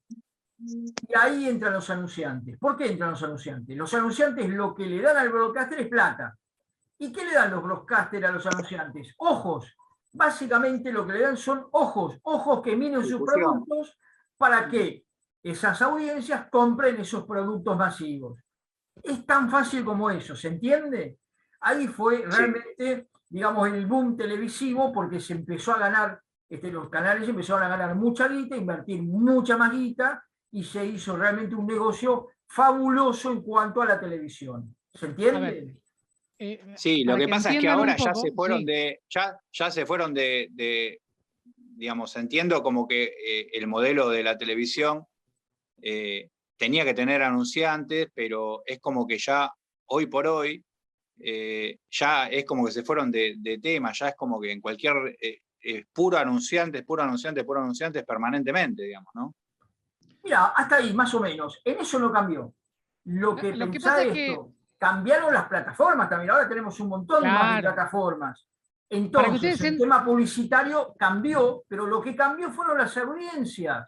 Y ahí entran los anunciantes. ¿Por qué entran los anunciantes? Los anunciantes lo que le dan al broadcaster es plata. ¿Y qué le dan los broadcasters a los anunciantes? Ojos. Básicamente lo que le dan son ojos que miren sus productos para que esas audiencias compren esos productos masivos. Es tan fácil como eso, ¿se entiende? Ahí fue realmente, digamos, el boom televisivo porque se empezó a ganar, los canales empezaron a ganar mucha guita, invertir mucha más guita y se hizo realmente un negocio fabuloso en cuanto a la televisión. ¿Se entiende? Sí, lo que pasa es que ahora ya se fueron sí. digamos, entiendo como que el modelo de la televisión tenía que tener anunciantes, pero es como que ya hoy por hoy ya es como que se fueron de tema, ya es como que en cualquier puro anunciantes permanentemente, digamos, ¿no? Mira, hasta ahí, más o menos. En eso no cambió. Lo que pasa es esto, cambiaron las plataformas también. Ahora tenemos un montón más de plataformas. Entonces, el tema publicitario cambió, pero lo que cambió fueron las audiencias.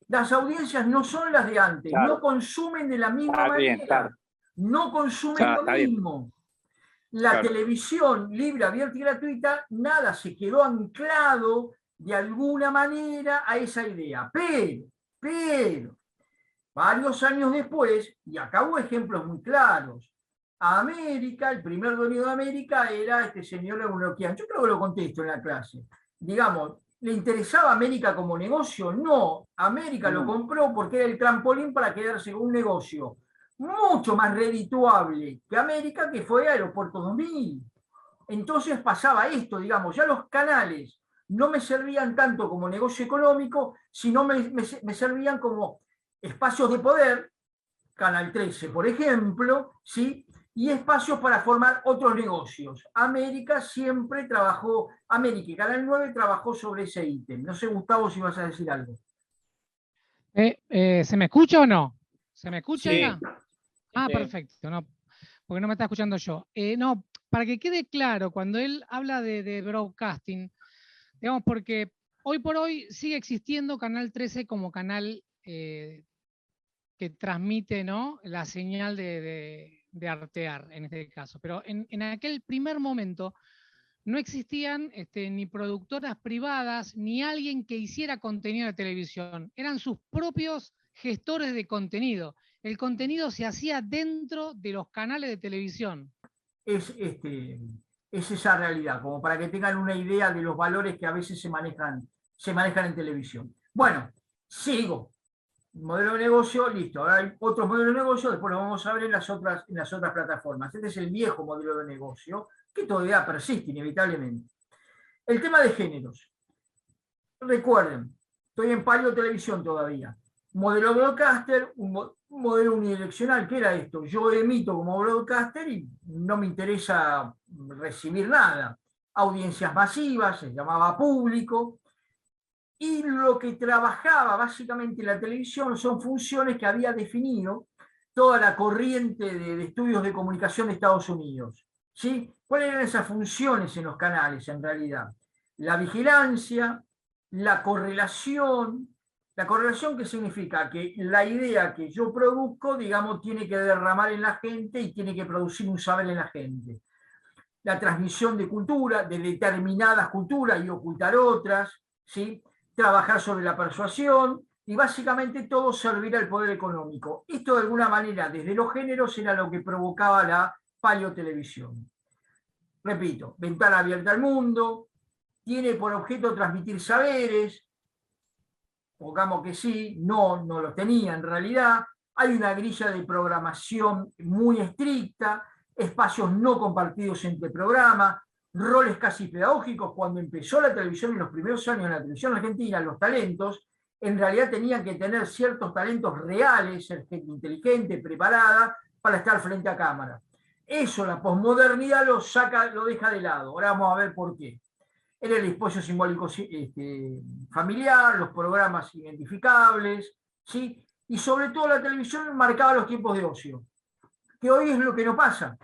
Las audiencias no son las de antes, no consumen de la misma manera, no consumen lo mismo. La televisión libre, abierta y gratuita, nada, se quedó anclado de alguna manera a esa idea. Pero, varios años después, y acá hubo ejemplos muy claros, a América, el primer dueño de América era este señor Eunoquian. Yo creo que lo contesto en la clase. Digamos, ¿le interesaba América como negocio? No, América lo compró porque era el trampolín para quedarse con un negocio mucho más redituable que América, que fue Aeropuerto 2000. Entonces pasaba esto, digamos, ya los canales no me servían tanto como negocio económico, sino me servían como espacios de poder, Canal 13, por ejemplo, ¿sí? Y espacios para formar otros negocios. América siempre trabajó, América y Canal 9 trabajó sobre ese ítem. No sé, Gustavo, si vas a decir algo. ¿Se me escucha o no? ¿Se me escucha Sí. ya? Ah, Sí. perfecto, no, porque no me está escuchando yo. No, para que quede claro, cuando él habla de broadcasting, digamos, porque hoy por hoy sigue existiendo Canal 13 como canal que transmite, ¿no?, la señal de Artear, en este caso. Pero en aquel primer momento no existían ni productoras privadas, ni alguien que hiciera contenido de televisión. Eran sus propios gestores de contenido. El contenido se hacía dentro de los canales de televisión. Es esa realidad, como para que tengan una idea de los valores que a veces se manejan en televisión. Bueno, sigo. Modelo de negocio, listo. Ahora hay otros modelos de negocio, después lo vamos a ver en las otras plataformas. Este es el viejo modelo de negocio, que todavía persiste inevitablemente. El tema de géneros. Recuerden, estoy en Palio Televisión todavía. Modelo broadcaster, un modelo unidireccional. ¿Qué era esto? Yo emito como broadcaster y no me interesa recibir nada. Audiencias masivas, se llamaba público. Y lo que trabajaba básicamente la televisión son funciones que había definido toda la corriente de estudios de comunicación de Estados Unidos. ¿Sí? ¿Cuáles eran esas funciones en los canales en realidad? La vigilancia, la correlación. La correlación, ¿qué significa? Que la idea que yo produzco, digamos, tiene que derramar en la gente y tiene que producir un saber en la gente. La transmisión de cultura, de determinadas culturas y ocultar otras, ¿sí? Trabajar sobre la persuasión y básicamente todo servir al poder económico. Esto de alguna manera, desde los géneros, era lo que provocaba la paleotelevisión. Repito, ventana abierta al mundo, tiene por objeto transmitir saberes, pongamos que sí, no los tenía en realidad, hay una grilla de programación muy estricta, espacios no compartidos entre programas, roles casi pedagógicos. Cuando empezó la televisión en los primeros años de la televisión argentina, los talentos en realidad tenían que tener ciertos talentos reales, ser gente inteligente, preparada, para estar frente a cámara. Eso la posmodernidad lo deja de lado. Ahora vamos a ver por qué. Era el espacio simbólico familiar, los programas identificables, ¿sí? Y sobre todo la televisión marcaba los tiempos de ocio, que hoy es lo que no pasa.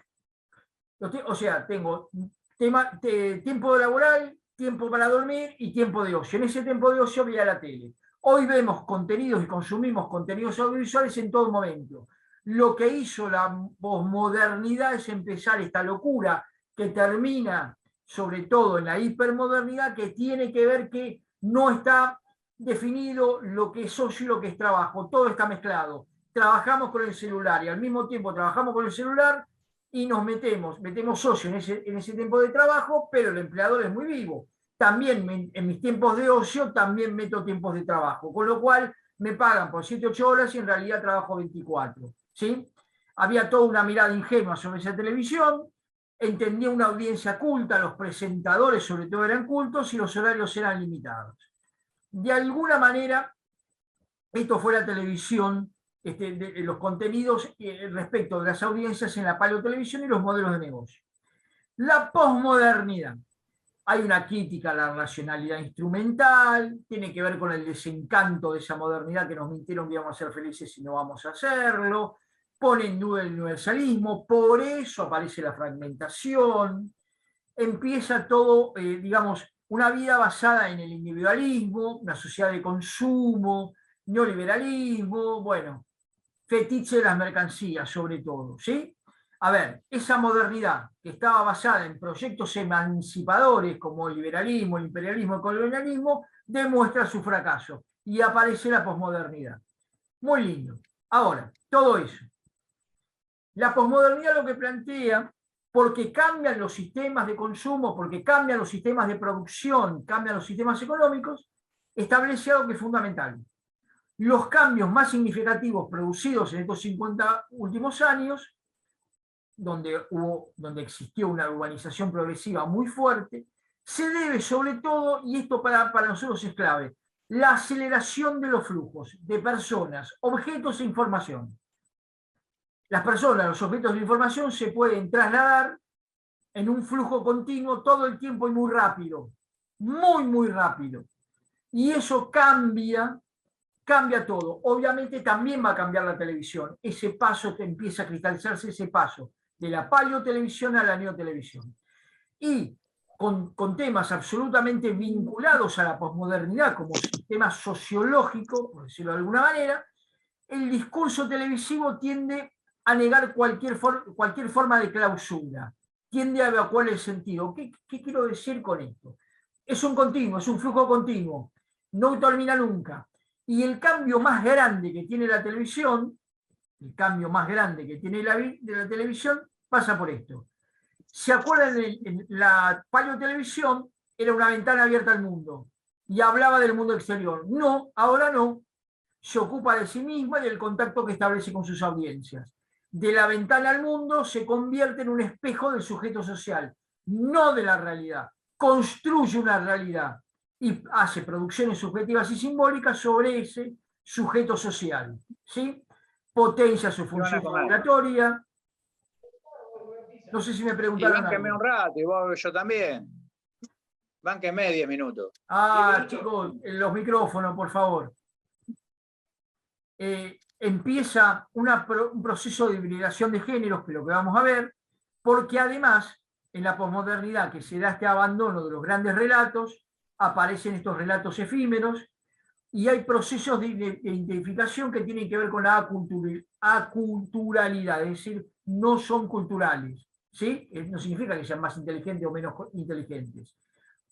O sea, tengo tiempo laboral, tiempo para dormir y tiempo de ocio. En ese tiempo de ocio veía la tele. Hoy vemos contenidos y consumimos contenidos audiovisuales en todo momento. Lo que hizo la posmodernidad es empezar esta locura que termina sobre todo en la hipermodernidad, que tiene que ver que no está definido lo que es ocio y lo que es trabajo. Todo está mezclado. Trabajamos con el celular y al mismo tiempo trabajamos con el celular y nos metemos socio en ese tiempo de trabajo, pero el empleador es muy vivo. También en mis tiempos de ocio también meto tiempos de trabajo, con lo cual me pagan por 7, 8 horas y en realidad trabajo 24. ¿Sí? Había toda una mirada ingenua sobre esa televisión, entendía una audiencia culta, los presentadores sobre todo eran cultos y los horarios eran limitados. De alguna manera, esto fue la televisión, los contenidos respecto de las audiencias en la paleotelevisión y los modelos de negocio. La posmodernidad. Hay una crítica a la racionalidad instrumental, tiene que ver con el desencanto de esa modernidad que nos mintieron que íbamos a ser felices y no vamos a hacerlo, pone en duda el universalismo, por eso aparece la fragmentación, empieza todo, digamos, una vida basada en el individualismo, una sociedad de consumo, neoliberalismo, bueno, fetiche de las mercancías sobre todo, ¿sí? A ver, esa modernidad que estaba basada en proyectos emancipadores como el liberalismo, el imperialismo, el colonialismo, demuestra su fracaso y aparece la posmodernidad. Muy lindo. Ahora, todo eso La posmodernidad lo que plantea, porque cambian los sistemas de consumo, porque cambian los sistemas de producción, cambian los sistemas económicos, establece algo que es fundamental. Los cambios más significativos producidos en estos 50 últimos años, donde existió una urbanización progresiva muy fuerte, se debe sobre todo, y esto para nosotros es clave, la aceleración de los flujos de personas, objetos e información. Las personas, los objetos de información se pueden trasladar en un flujo continuo todo el tiempo y muy rápido, muy rápido. Y eso cambia todo. Obviamente también va a cambiar la televisión. Ese paso empieza a cristalizarse, ese paso de la paleotelevisión a la neotelevisión. Y con temas absolutamente vinculados a la posmodernidad como sistema sociológico, por decirlo de alguna manera, el discurso televisivo tiende a negar cualquier forma de clausura, tiende a evacuar el sentido. ¿Qué quiero decir con esto? Es un continuo, es un flujo continuo, no termina nunca. Y el cambio más grande que tiene la televisión, pasa por esto. ¿Se acuerdan? La paleotelevisión era una ventana abierta al mundo y hablaba del mundo exterior. No, ahora no. Se ocupa de sí misma y del contacto que establece con sus audiencias. De la ventana al mundo se convierte en un espejo del sujeto social, no de la realidad. Construye una realidad y hace producciones subjetivas y simbólicas sobre ese sujeto social, ¿sí? Potencia su función obligatoria. No sé si me preguntaron. Y bánqueme un rato, y vos, yo también. Bánqueme 10 minutos. Chicos, los micrófonos, por favor. Empieza un proceso de hibridación de géneros, que es lo que vamos a ver, porque además, en la posmodernidad, que se da este abandono de los grandes relatos, aparecen estos relatos efímeros, y hay procesos de identificación que tienen que ver con la aculturalidad, es decir, no son culturales, ¿sí? No significa que sean más inteligentes o menos inteligentes.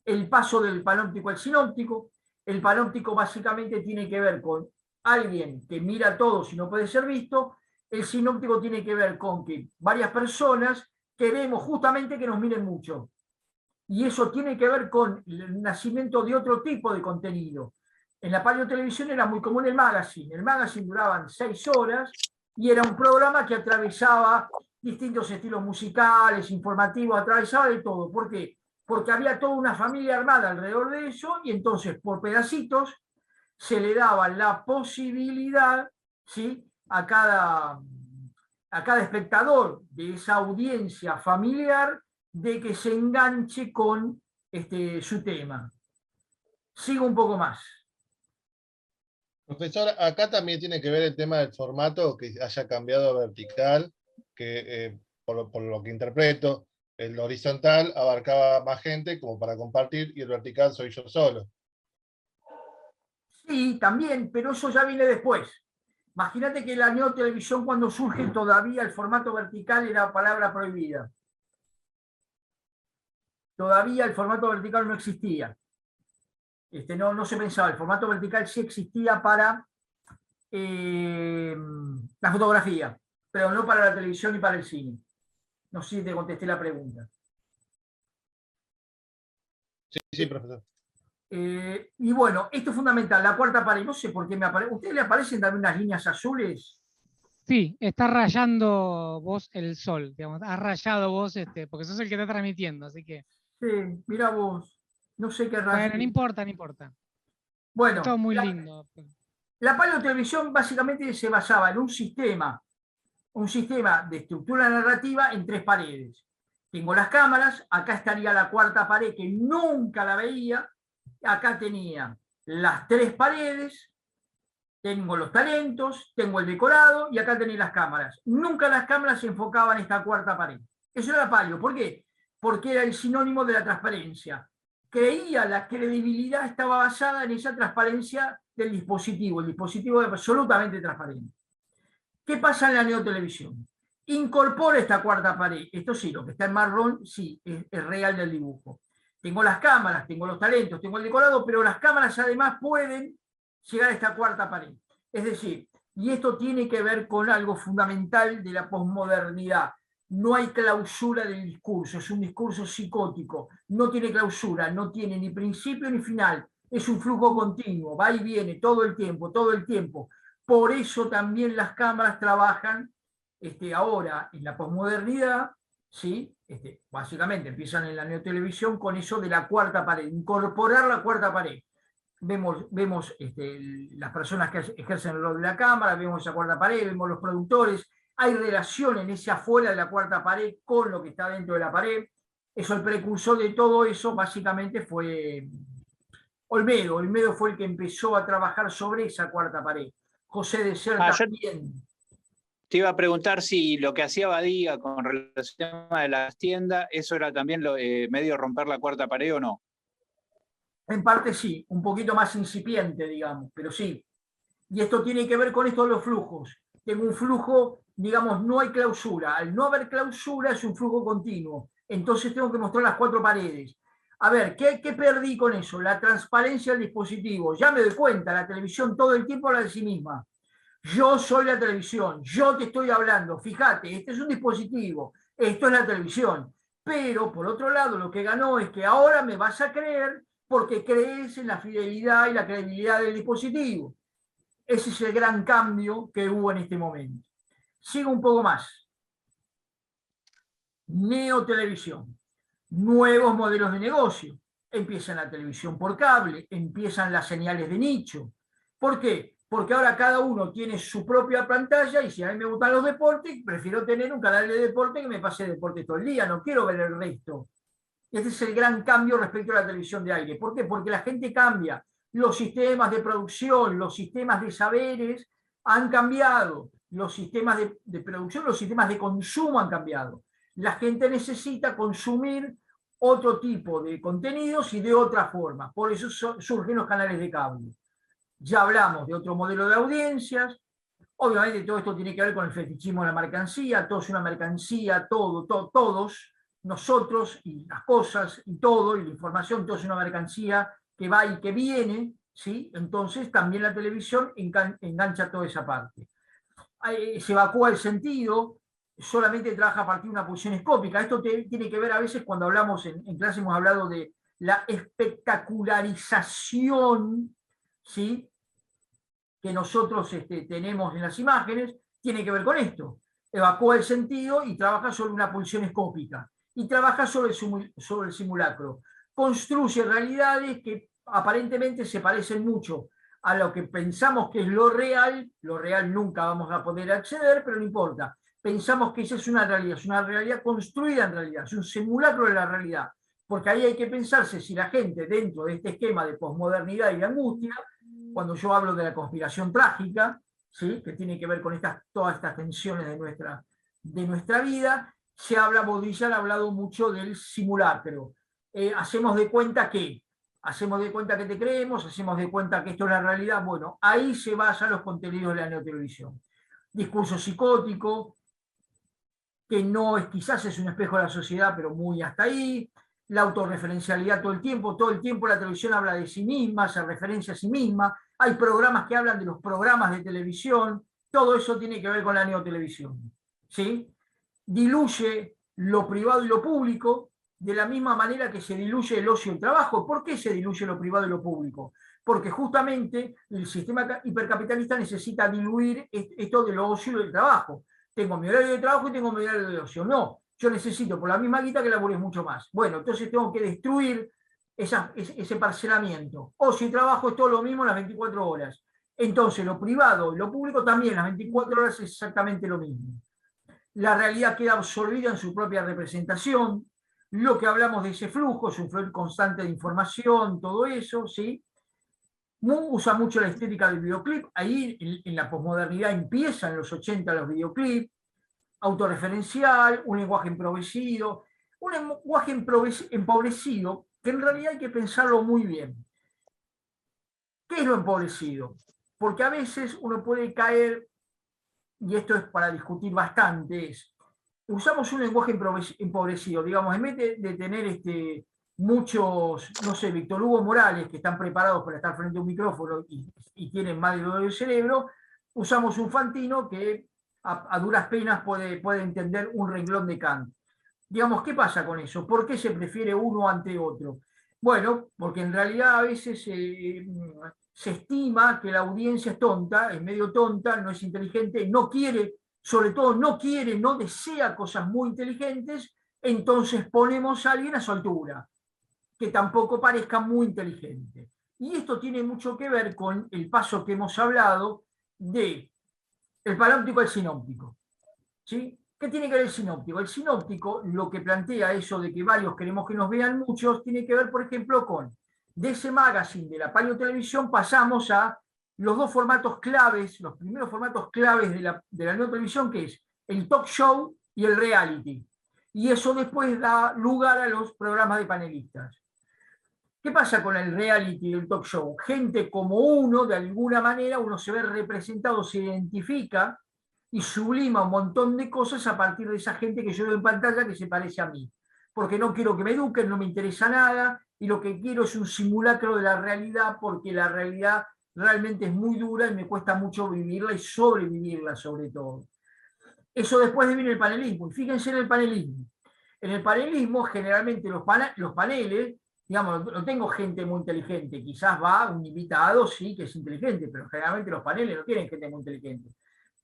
El paso del panóptico al sinóptico, el panóptico básicamente tiene que ver con alguien que mira todo si no puede ser visto, el sinóptico tiene que ver con que varias personas queremos justamente que nos miren mucho. Y eso tiene que ver con el nacimiento de otro tipo de contenido. En la paleotelevisión era muy común el magazine. El magazine duraban 6 horas y era un programa que atravesaba distintos estilos musicales, informativos, atravesaba de todo. ¿Por qué? Porque había toda una familia armada alrededor de eso y entonces por pedacitos se le daba la posibilidad, ¿sí?, a cada espectador de esa audiencia familiar de que se enganche con su tema. Sigo un poco más. Profesor, acá también tiene que ver el tema del formato, que haya cambiado a vertical, que por lo que interpreto, el horizontal abarcaba más gente como para compartir y el vertical soy yo solo. Sí, también, pero eso ya viene después. Imagínate que la neotelevisión, cuando surge, todavía el formato vertical era palabra prohibida. Todavía el formato vertical no existía. No se pensaba, el formato vertical sí existía para la fotografía, pero no para la televisión y para el cine. No sé si te contesté la pregunta. Sí, profesor. Y bueno, esto es fundamental, la cuarta pared. No sé por qué me aparece. ¿Ustedes le aparecen también unas líneas azules? Sí, está rayando vos el sol, digamos, has rayado vos, porque sos el que está transmitiendo, así que. Sí, mira vos. No sé qué rayo. Bueno, no importa, no importa. Bueno, todo muy lindo. La paleotelevisión básicamente se basaba en un sistema de estructura narrativa en 3 paredes. Tengo las cámaras, acá estaría la cuarta pared que nunca la veía, acá tenía las 3 paredes, tengo los talentos, tengo el decorado y acá tenía las cámaras. Nunca las cámaras se enfocaban en esta cuarta pared. Eso era paleo. ¿Por qué? Porque era el sinónimo de la transparencia. Creía la credibilidad estaba basada en esa transparencia del dispositivo. El dispositivo es absolutamente transparente. ¿Qué pasa en la neotelevisión? Incorpora esta cuarta pared. Esto sí, lo que está en marrón, sí, es real del dibujo. Tengo las cámaras, tengo los talentos, tengo el decorado, pero las cámaras además pueden llegar a esta cuarta pared. Es decir, Y esto tiene que ver con algo fundamental de la posmodernidad. No hay clausura del discurso, es un discurso psicótico, no tiene clausura, no tiene ni principio ni final, es un flujo continuo, va y viene todo el tiempo, todo el tiempo. Por eso también las cámaras trabajan ahora en la posmodernidad, ¿sí? Básicamente empiezan en la neotelevisión con eso de la cuarta pared, incorporar la cuarta pared. Vemos las personas que ejercen el rol de la cámara, vemos esa cuarta pared, vemos los productores, hay relación en ese afuera de la cuarta pared con lo que está dentro de la pared. Eso, el precursor de todo eso básicamente fue Olmedo. Olmedo fue el que empezó a trabajar sobre esa cuarta pared. José de Ser también. Te iba a preguntar si lo que hacía Badía con relación al tema de las tiendas, eso era también medio romper la cuarta pared o no. En parte sí, un poquito más incipiente, digamos, pero sí. Y esto tiene que ver con esto de los flujos. Tengo un flujo, digamos, no hay clausura. Al no haber clausura es un flujo continuo. Entonces tengo que mostrar las cuatro paredes. A ver, ¿qué perdí con eso? La transparencia del dispositivo. Ya me doy cuenta, la televisión todo el tiempo habla de sí misma. Yo soy la televisión, yo te estoy hablando. Fíjate, este es un dispositivo, esto es la televisión. Pero, por otro lado, lo que ganó es que ahora me vas a creer porque crees en la fidelidad y la credibilidad del dispositivo. Ese es el gran cambio que hubo en este momento. Sigo un poco más. Neotelevisión. Nuevos modelos de negocio. Empiezan la televisión por cable, empiezan las señales de nicho. ¿Por qué? Porque ahora cada uno tiene su propia pantalla y si a mí me gustan los deportes, prefiero tener un canal de deporte que me pase deporte todo el día, no quiero ver el resto. Este es el gran cambio respecto a la televisión de aire. ¿Por qué? Porque la gente cambia. Los sistemas de producción, los sistemas de saberes han cambiado. Los sistemas de producción, los sistemas de consumo han cambiado. La gente necesita consumir otro tipo de contenidos y de otra forma. Por eso surgen los canales de cable. Ya hablamos de otro modelo de audiencias. Obviamente todo esto tiene que ver con el fetichismo de la mercancía. Todo es una mercancía, todos. Nosotros y las cosas y todo, y la información, todo es una mercancía que va y que viene, ¿sí? Entonces también la televisión engancha toda esa parte. Se evacúa el sentido, solamente trabaja a partir de una pulsión escópica. Esto tiene que ver a veces cuando hablamos, en clase hemos hablado de la espectacularización, ¿sí? Que nosotros tenemos en las imágenes, tiene que ver con esto. Evacúa el sentido y trabaja sobre una pulsión escópica. Y trabaja sobre el simulacro. Construye realidades que aparentemente se parecen mucho a lo que pensamos que es lo real nunca vamos a poder acceder, pero no importa. Pensamos que esa es una realidad construida en realidad, es un simulacro de la realidad. Porque ahí hay que pensarse si la gente, dentro de este esquema de posmodernidad y de angustia, cuando yo hablo de la conspiración trágica, ¿sí? Que tiene que ver con todas estas tensiones de nuestra vida, Baudrillard ha hablado mucho del simulacro. Hacemos de cuenta que te creemos, hacemos de cuenta que esto es la realidad. Bueno, ahí se basan los contenidos de la neotelevisión. Discurso psicótico, que no es, quizás es un espejo de la sociedad, pero muy hasta ahí. La autorreferencialidad todo el tiempo la televisión habla de sí misma, se referencia a sí misma. Hay programas que hablan de los programas de televisión. Todo eso tiene que ver con la neotelevisión, ¿sí? Diluye lo privado y lo público de la misma manera que se diluye el ocio y el trabajo. ¿Por qué se diluye lo privado y lo público? Porque justamente el sistema hipercapitalista necesita diluir esto de lo ocio y del trabajo. Tengo mi horario de trabajo y tengo mi horario de ocio. No, yo necesito por la misma guita que labures mucho más. Bueno, entonces tengo que destruir ese parcelamiento. Ocio y trabajo es todo lo mismo en las 24 horas. Entonces lo privado y lo público también, las 24 horas es exactamente lo mismo. La realidad queda absorbida en su propia representación. Lo que hablamos de ese flujo, es un flujo constante de información, todo eso, ¿sí? Usa mucho la estética del videoclip. Ahí en la posmodernidad empiezan los 80 los videoclips. Autorreferencial, un lenguaje empobrecido. Un lenguaje empobrecido que en realidad hay que pensarlo muy bien. ¿Qué es lo empobrecido? Porque a veces uno puede caer, y esto es para discutir bastante, usamos un lenguaje empobrecido, digamos, en vez de tener muchos, no sé, Víctor Hugo Morales, que están preparados para estar frente a un micrófono y tienen mal del cerebro, usamos un Fantino que a duras penas puede entender un renglón de Kant. Digamos, ¿qué pasa con eso? ¿Por qué se prefiere uno ante otro? Bueno, porque en realidad a veces se estima que la audiencia es tonta, es medio tonta, no es inteligente, no quiere, sobre todo no quiere, no desea cosas muy inteligentes, entonces ponemos a alguien a su altura, que tampoco parezca muy inteligente. Y esto tiene mucho que ver con el paso que hemos hablado de el panóptico al sinóptico. ¿Sí? ¿Qué tiene que ver el sinóptico? El sinóptico, lo que plantea eso de que varios queremos que nos vean muchos, tiene que ver, por ejemplo, con de ese magazine de la Paleotelevisión pasamos a los dos formatos claves, los primeros formatos claves de la nueva televisión, que es el talk show y el reality. Y eso después da lugar a los programas de panelistas. ¿Qué pasa con el reality y el talk show? Gente como uno, de alguna manera, uno se ve representado, se identifica y sublima un montón de cosas a partir de esa gente que yo veo en pantalla que se parece a mí. Porque no quiero que me eduquen, no me interesa nada, y lo que quiero es un simulacro de la realidad, porque la realidad realmente es muy dura y me cuesta mucho vivirla y sobrevivirla sobre todo. Eso después viene el panelismo, y fíjense en el panelismo. En el panelismo, generalmente los paneles, digamos, no tengo gente muy inteligente, quizás va un invitado, sí, que es inteligente, pero generalmente los paneles no tienen gente muy inteligente.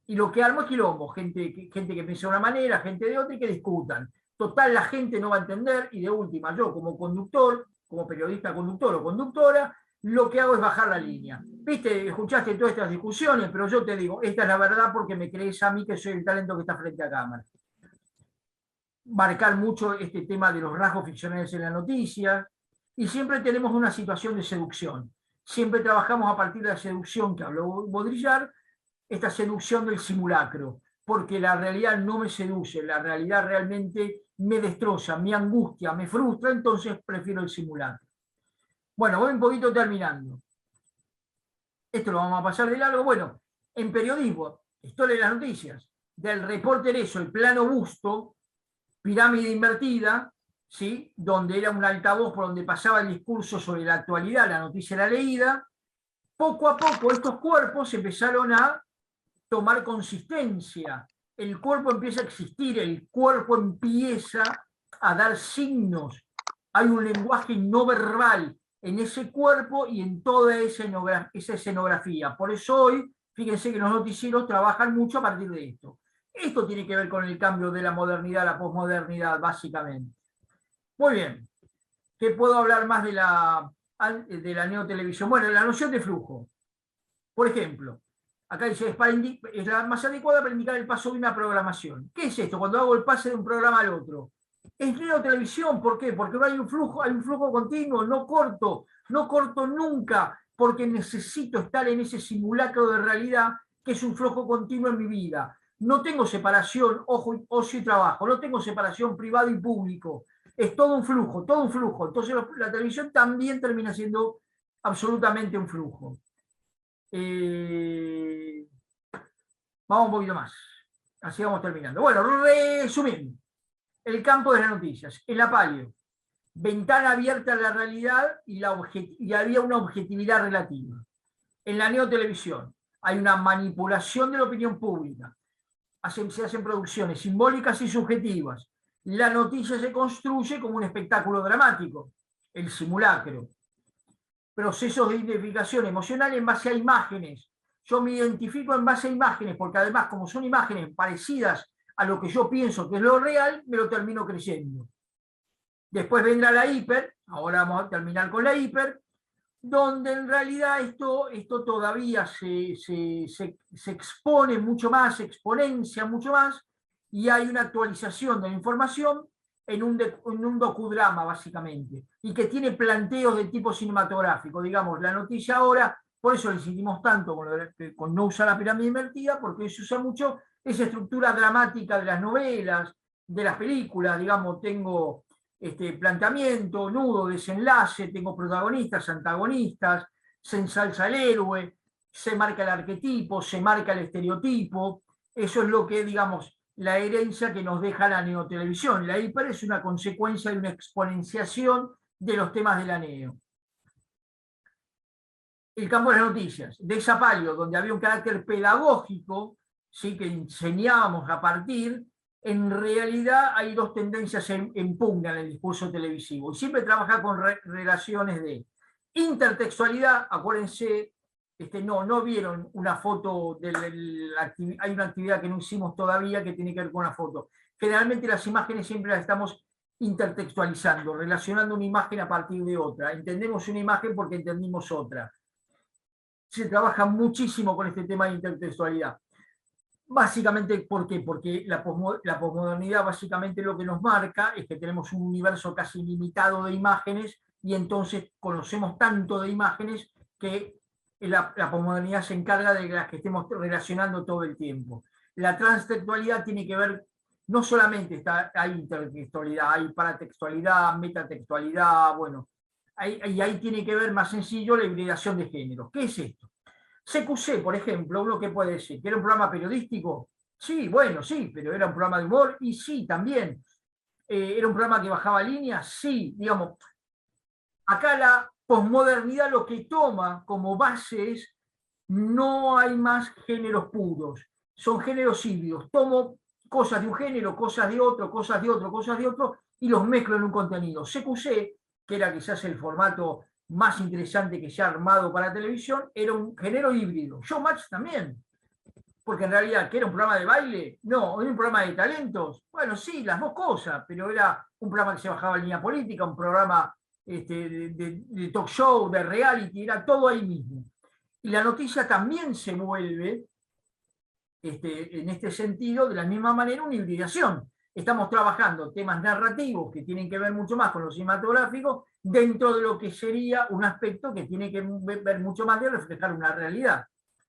Y lo que armo es quilombo, gente que piensa de una manera, gente de otra y que discutan. Total, la gente no va a entender y de última, yo como conductor, como periodista conductor o conductora, lo que hago es bajar la línea. Viste, escuchaste todas estas discusiones, pero yo te digo, esta es la verdad porque me crees a mí que soy el talento que está frente a cámara. Marcar mucho este tema de los rasgos ficcionales en la noticia, y siempre tenemos una situación de seducción. Siempre trabajamos a partir de la seducción que habló Baudrillard, esta seducción del simulacro, porque la realidad no me seduce, la realidad realmente me destroza, me angustia, me frustra, entonces prefiero el simulacro. Bueno, voy un poquito terminando. Esto lo vamos a pasar de largo. Bueno, en periodismo, historia de las noticias, del reporter eso, el plano busto, pirámide invertida, ¿sí? Donde era un altavoz por donde pasaba el discurso sobre la actualidad, la noticia era leída. Poco a poco estos cuerpos empezaron a tomar consistencia. El cuerpo empieza a existir, el cuerpo empieza a dar signos. Hay un lenguaje no verbal en ese cuerpo y en toda esa escenografía. Por eso hoy, fíjense que los noticieros trabajan mucho a partir de esto. Esto tiene que ver con el cambio de la modernidad a la posmodernidad, básicamente. Muy bien. ¿Qué puedo hablar más de la neotelevisión? Bueno, la noción de flujo. Por ejemplo, acá dice, es la más adecuada para indicar el paso de una programación. ¿Qué es esto? Cuando hago el pase de un programa al otro. Es neotelevisión, ¿por qué? Porque no hay un flujo continuo, no corto nunca, porque necesito estar en ese simulacro de realidad que es un flujo continuo en mi vida. No tengo separación, ocio y trabajo, no tengo separación privado y público. Es todo un flujo, todo un flujo. Entonces la televisión también termina siendo absolutamente un flujo. Vamos un poquito más. Así vamos terminando. Bueno, resumiendo. El campo de las noticias. En la paleo. Ventana abierta a la realidad y había una objetividad relativa. En la neotelevisión hay una manipulación de la opinión pública. Se hacen producciones simbólicas y subjetivas. La noticia se construye como un espectáculo dramático, el simulacro. Procesos de identificación emocional en base a imágenes. Yo me identifico en base a imágenes, porque además, como son imágenes parecidas a lo que yo pienso que es lo real, me lo termino creyendo. Después vendrá la hiper, ahora vamos a terminar con la hiper, donde en realidad esto todavía se expone mucho más, se exponencia mucho más, y hay una actualización de la información en un docudrama, básicamente, y que tiene planteos de tipo cinematográfico. Digamos, la noticia ahora, por eso le insistimos tanto con no usar la pirámide invertida, porque se usa mucho esa estructura dramática de las novelas, de las películas. Digamos, tengo planteamiento, nudo, desenlace, tengo protagonistas, antagonistas, se ensalza el héroe, se marca el arquetipo, se marca el estereotipo. Eso es lo que, digamos, la herencia que nos deja la neotelevisión. La hiper es una consecuencia de una exponenciación de los temas de la neo. el campo de las noticias. De esa palio, donde había un carácter pedagógico, ¿sí?, que enseñábamos a partir, en realidad hay dos tendencias en pugna en el discurso televisivo. Y siempre trabaja con relaciones de intertextualidad. Acuérdense, no vieron una foto, hay una actividad que no hicimos todavía que tiene que ver con una foto. Generalmente las imágenes siempre las estamos intertextualizando, relacionando una imagen a partir de otra. Entendemos una imagen porque entendimos otra. Se trabaja muchísimo con este tema de intertextualidad. Básicamente, ¿por qué? Porque la posmodernidad básicamente lo que nos marca es que tenemos un universo casi ilimitado de imágenes y entonces conocemos tanto de imágenes que la posmodernidad se encarga de las que estemos relacionando todo el tiempo. La transtextualidad tiene que ver, no solamente hay intertextualidad, hay paratextualidad, metatextualidad, bueno, ahí tiene que ver más sencillo la hibridación de género. ¿Qué es esto? CQC, por ejemplo, uno que puede decir, ¿que era un programa periodístico? Sí, bueno, sí, pero era un programa de humor, y sí, también. ¿Era un programa que bajaba líneas? Sí, digamos. Acá la posmodernidad lo que toma como base es, no hay más géneros puros, son géneros híbridos. Tomo cosas de un género, cosas de otro, cosas de otro, cosas de otro, y los mezclo en un contenido. CQC, que era quizás el formato más interesante que se ha armado para televisión, era un género híbrido. Showmatch también, porque en realidad, ¿que era un programa de baile? No, era un programa de talentos. Bueno, sí, las dos cosas, pero era un programa que se bajaba en línea política, un programa de talk show, de reality, era todo ahí mismo. Y la noticia también se vuelve, en este sentido, de la misma manera, una hibridación. Estamos trabajando temas narrativos que tienen que ver mucho más con lo cinematográfico dentro de lo que sería un aspecto que tiene que ver mucho más de reflejar una realidad.